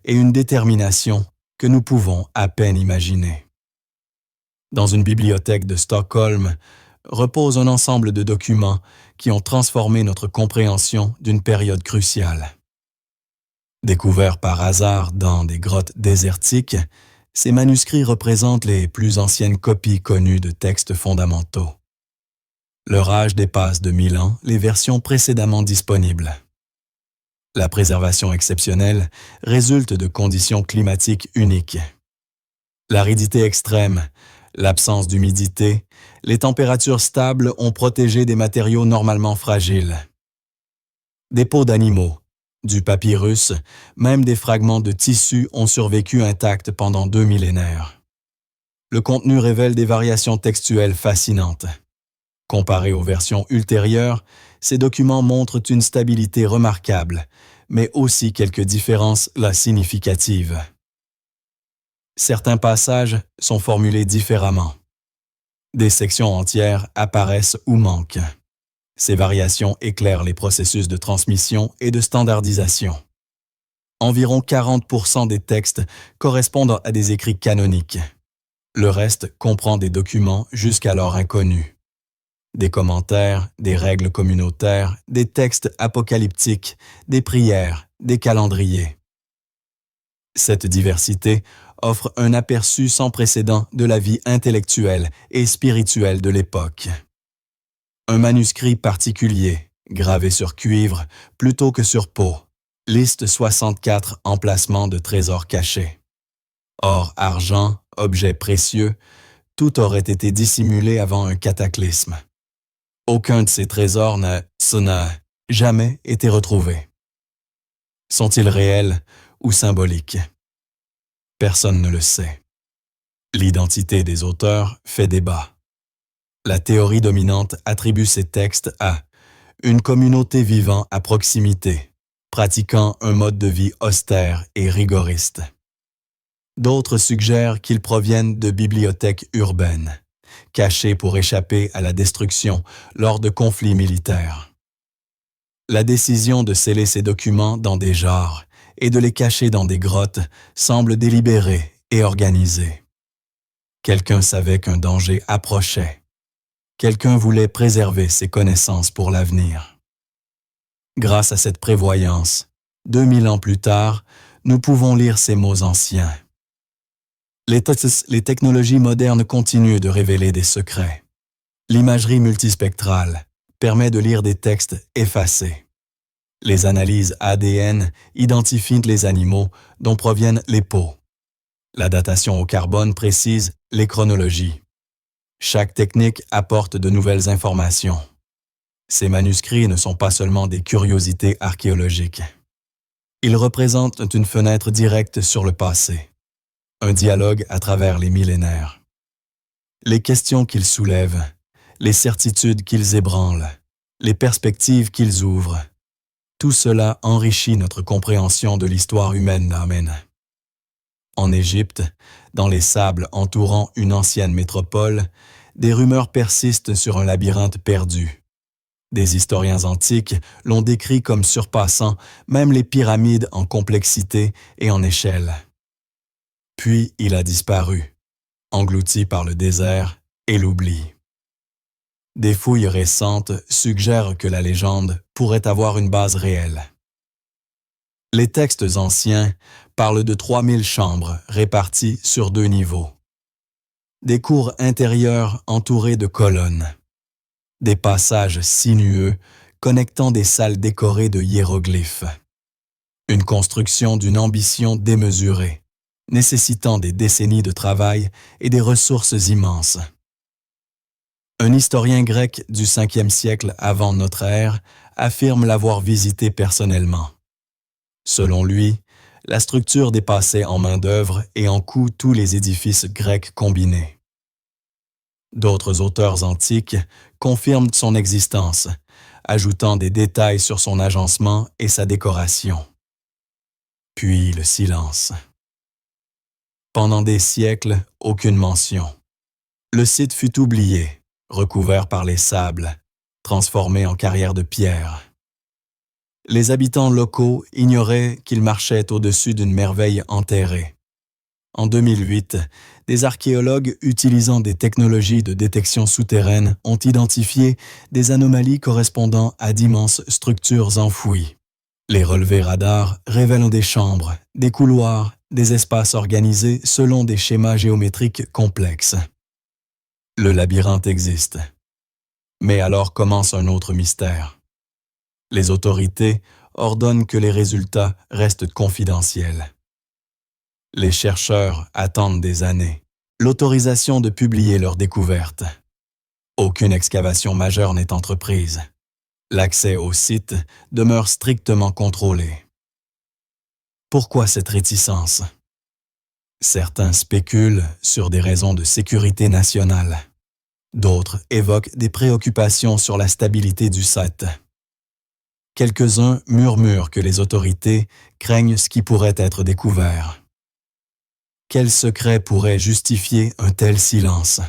[SPEAKER 1] et une détermination que nous pouvons à peine imaginer. Dans une bibliothèque de Stockholm repose un ensemble de documents qui ont transformé notre compréhension d'une période cruciale. Découverts par hasard dans des grottes désertiques, ces manuscrits représentent les plus anciennes copies connues de textes fondamentaux. Leur âge dépasse de 1000 ans les versions précédemment disponibles. La préservation exceptionnelle résulte de conditions climatiques uniques. L'aridité extrême, l'absence d'humidité, les températures stables ont protégé des matériaux normalement fragiles. Des peaux d'animaux, du papyrus, même des fragments de tissus ont survécu intacts pendant 2 millénaires. Le contenu révèle des variations textuelles fascinantes. Comparé aux versions ultérieures, ces documents montrent une stabilité remarquable, mais aussi quelques différences significatives. Certains passages sont formulés différemment. Des sections entières apparaissent ou manquent. Ces variations éclairent les processus de transmission et de standardisation. Environ 40% des textes correspondent à des écrits canoniques. Le reste comprend des documents jusqu'alors inconnus. Des commentaires, des règles communautaires, des textes apocalyptiques, des prières, des calendriers. Cette diversité offre un aperçu sans précédent de la vie intellectuelle et spirituelle de l'époque. Un manuscrit particulier, gravé sur cuivre plutôt que sur peau, liste 64 emplacements de trésors cachés. Or, argent, objets précieux, tout aurait été dissimulé avant un cataclysme. Aucun de ces trésors n'a jamais été retrouvé. Sont-ils réels ou symboliques? Personne ne le sait. L'identité des auteurs fait débat. La théorie dominante attribue ces textes à une communauté vivant à proximité, pratiquant un mode de vie austère et rigoriste. D'autres suggèrent qu'ils proviennent de bibliothèques urbaines, cachées pour échapper à la destruction lors de conflits militaires. La décision de sceller ces documents dans des jarres et de les cacher dans des grottes semble délibérée et organisée. Quelqu'un savait qu'un danger approchait. Quelqu'un voulait préserver ses connaissances pour l'avenir. Grâce à cette prévoyance, 2000 ans plus tard, nous pouvons lire ces mots anciens. Les technologies modernes continuent de révéler des secrets. L'imagerie multispectrale permet de lire des textes effacés. Les analyses ADN identifient les animaux dont proviennent les peaux. La datation au carbone précise les chronologies. Chaque technique apporte de nouvelles informations. Ces manuscrits ne sont pas seulement des curiosités archéologiques. Ils représentent une fenêtre directe sur le passé, un dialogue à travers les millénaires. Les questions qu'ils soulèvent, les certitudes qu'ils ébranlent, les perspectives qu'ils ouvrent, tout cela enrichit notre compréhension de l'histoire humaine d'Amen. En Égypte, dans les sables entourant une ancienne métropole, des rumeurs persistent sur un labyrinthe perdu. Des historiens antiques l'ont décrit comme surpassant même les pyramides en complexité et en échelle. Puis il a disparu, englouti par le désert et l'oubli. Des fouilles récentes suggèrent que la légende pourrait avoir une base réelle. Les textes anciens parlent de 3000 chambres réparties sur 2 niveaux. Des cours intérieures entourées de colonnes. Des passages sinueux connectant des salles décorées de hiéroglyphes. Une construction d'une ambition démesurée, nécessitant des décennies de travail et des ressources immenses. Un historien grec du 5e siècle avant notre ère affirme l'avoir visité personnellement. Selon lui, la structure dépassait en main-d'œuvre et en coût tous les édifices grecs combinés. D'autres auteurs antiques confirment son existence, ajoutant des détails sur son agencement et sa décoration. Puis le silence. Pendant des siècles, aucune mention. Le site fut oublié, recouvert par les sables, transformé en carrière de pierre. Les habitants locaux ignoraient qu'ils marchaient au-dessus d'une merveille enterrée. En 2008, des archéologues utilisant des technologies de détection souterraine ont identifié des anomalies correspondant à d'immenses structures enfouies. Les relevés radars révèlent des chambres, des couloirs, des espaces organisés selon des schémas géométriques complexes. Le labyrinthe existe. Mais alors commence un autre mystère. Les autorités ordonnent que les résultats restent confidentiels. Les chercheurs attendent des années l'autorisation de publier leurs découvertes. Aucune excavation majeure n'est entreprise. L'accès au site demeure strictement contrôlé. Pourquoi cette réticence? Certains spéculent sur des raisons de sécurité nationale. D'autres évoquent des préoccupations sur la stabilité du site. Quelques-uns murmurent que les autorités craignent ce qui pourrait être découvert. Quel secret pourrait justifier un tel silence?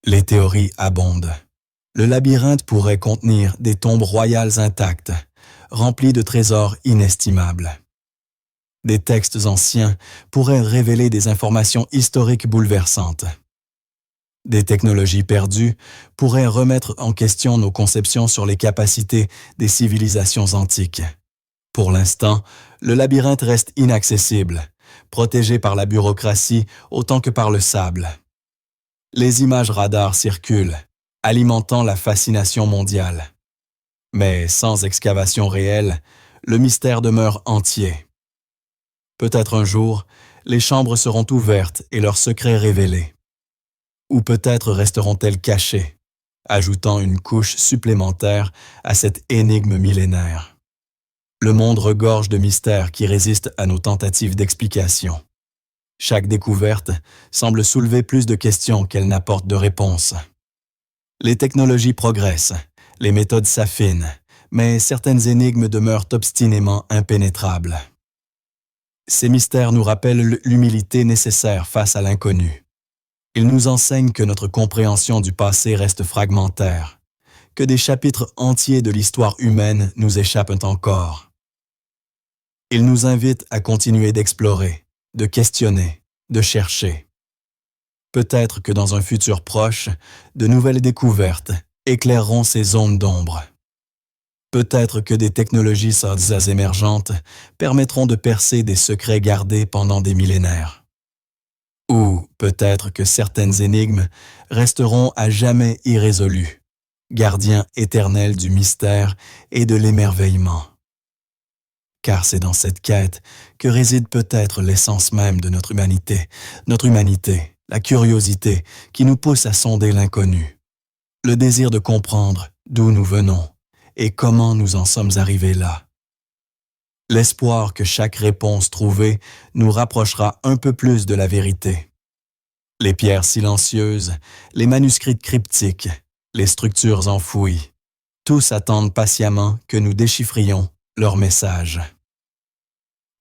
[SPEAKER 1] Les théories abondent. Le labyrinthe pourrait contenir des tombes royales intactes, remplies de trésors inestimables. Des textes anciens pourraient révéler des informations historiques bouleversantes. Des technologies perdues pourraient remettre en question nos conceptions sur les capacités des civilisations antiques. Pour l'instant, le labyrinthe reste inaccessible, protégé par la bureaucratie autant que par le sable. Les images radars circulent, alimentant la fascination mondiale. Mais sans excavation réelle, le mystère demeure entier. Peut-être un jour, les chambres seront ouvertes et leurs secrets révélés. Ou peut-être resteront-elles cachées, ajoutant une couche supplémentaire à cette énigme millénaire. Le monde regorge de mystères qui résistent à nos tentatives d'explication. Chaque découverte semble soulever plus de questions qu'elle n'apporte de réponses. Les technologies progressent, les méthodes s'affinent, mais certaines énigmes demeurent obstinément impénétrables. Ces mystères nous rappellent l'humilité nécessaire face à l'inconnu. Ils nous enseignent que notre compréhension du passé reste fragmentaire, que des chapitres entiers de l'histoire humaine nous échappent encore. Ils nous invitent à continuer d'explorer, de questionner, de chercher. Peut-être que dans un futur proche, de nouvelles découvertes éclaireront ces zones d'ombre. Peut-être que des technologies soi-disant émergentes permettront de percer des secrets gardés pendant des millénaires. Ou peut-être que certaines énigmes resteront à jamais irrésolues, gardiens éternels du mystère et de l'émerveillement. Car c'est dans cette quête que réside peut-être l'essence même de notre humanité, la curiosité qui nous pousse à sonder l'inconnu, le désir de comprendre d'où nous venons et comment nous en sommes arrivés là. L'espoir que chaque réponse trouvée nous rapprochera un peu plus de la vérité. Les pierres silencieuses, les manuscrits cryptiques, les structures enfouies, tous attendent patiemment que nous déchiffrions leur message.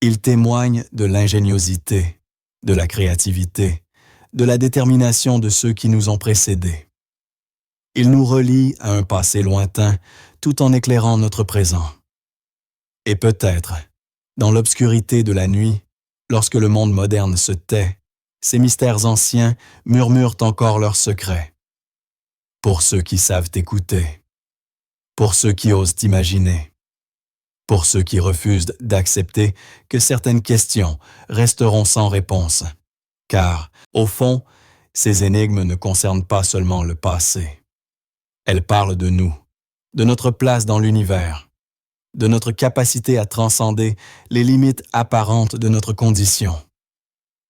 [SPEAKER 1] Ils témoignent de l'ingéniosité, de la créativité, de la détermination de ceux qui nous ont précédés. Ils nous relient à un passé lointain tout en éclairant notre présent. Et peut-être, dans l'obscurité de la nuit, lorsque le monde moderne se tait, ces mystères anciens murmurent encore leurs secrets. Pour ceux qui savent écouter, pour ceux qui osent imaginer, pour ceux qui refusent d'accepter que certaines questions resteront sans réponse, car, au fond, ces énigmes ne concernent pas seulement le passé. Elles parlent de nous, de notre place dans l'univers, de notre capacité à transcender les limites apparentes de notre condition.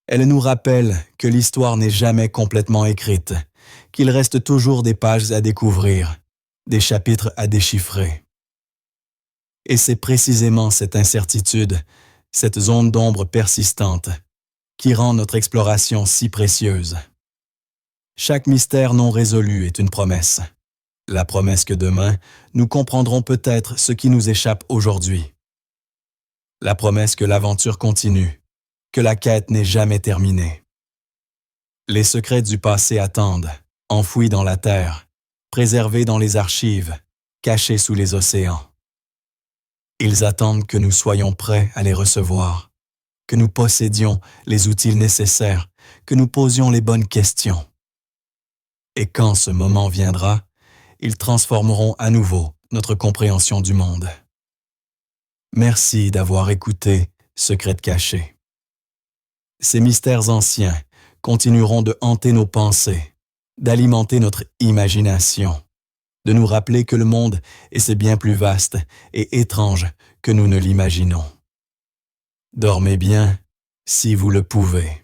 [SPEAKER 1] Elles nous rappellent que l'histoire n'est jamais complètement écrite, qu'il reste toujours des pages à découvrir, des chapitres à déchiffrer. Et c'est précisément cette incertitude, cette zone d'ombre persistante, qui rend notre exploration si précieuse. Chaque mystère non résolu est une promesse. La promesse que demain, nous comprendrons peut-être ce qui nous échappe aujourd'hui. La promesse que l'aventure continue, que la quête n'est jamais terminée. Les secrets du passé attendent, enfouis dans la terre, préservés dans les archives, cachés sous les océans. Ils attendent que nous soyons prêts à les recevoir, que nous possédions les outils nécessaires, que nous posions les bonnes questions. Et quand ce moment viendra, ils transformeront à nouveau notre compréhension du monde. Merci d'avoir écouté Secrets cachés. Ces mystères anciens continueront de hanter nos pensées, d'alimenter notre imagination, de nous rappeler que le monde est bien plus vaste et étrange que nous ne l'imaginons. Dormez bien si vous le pouvez.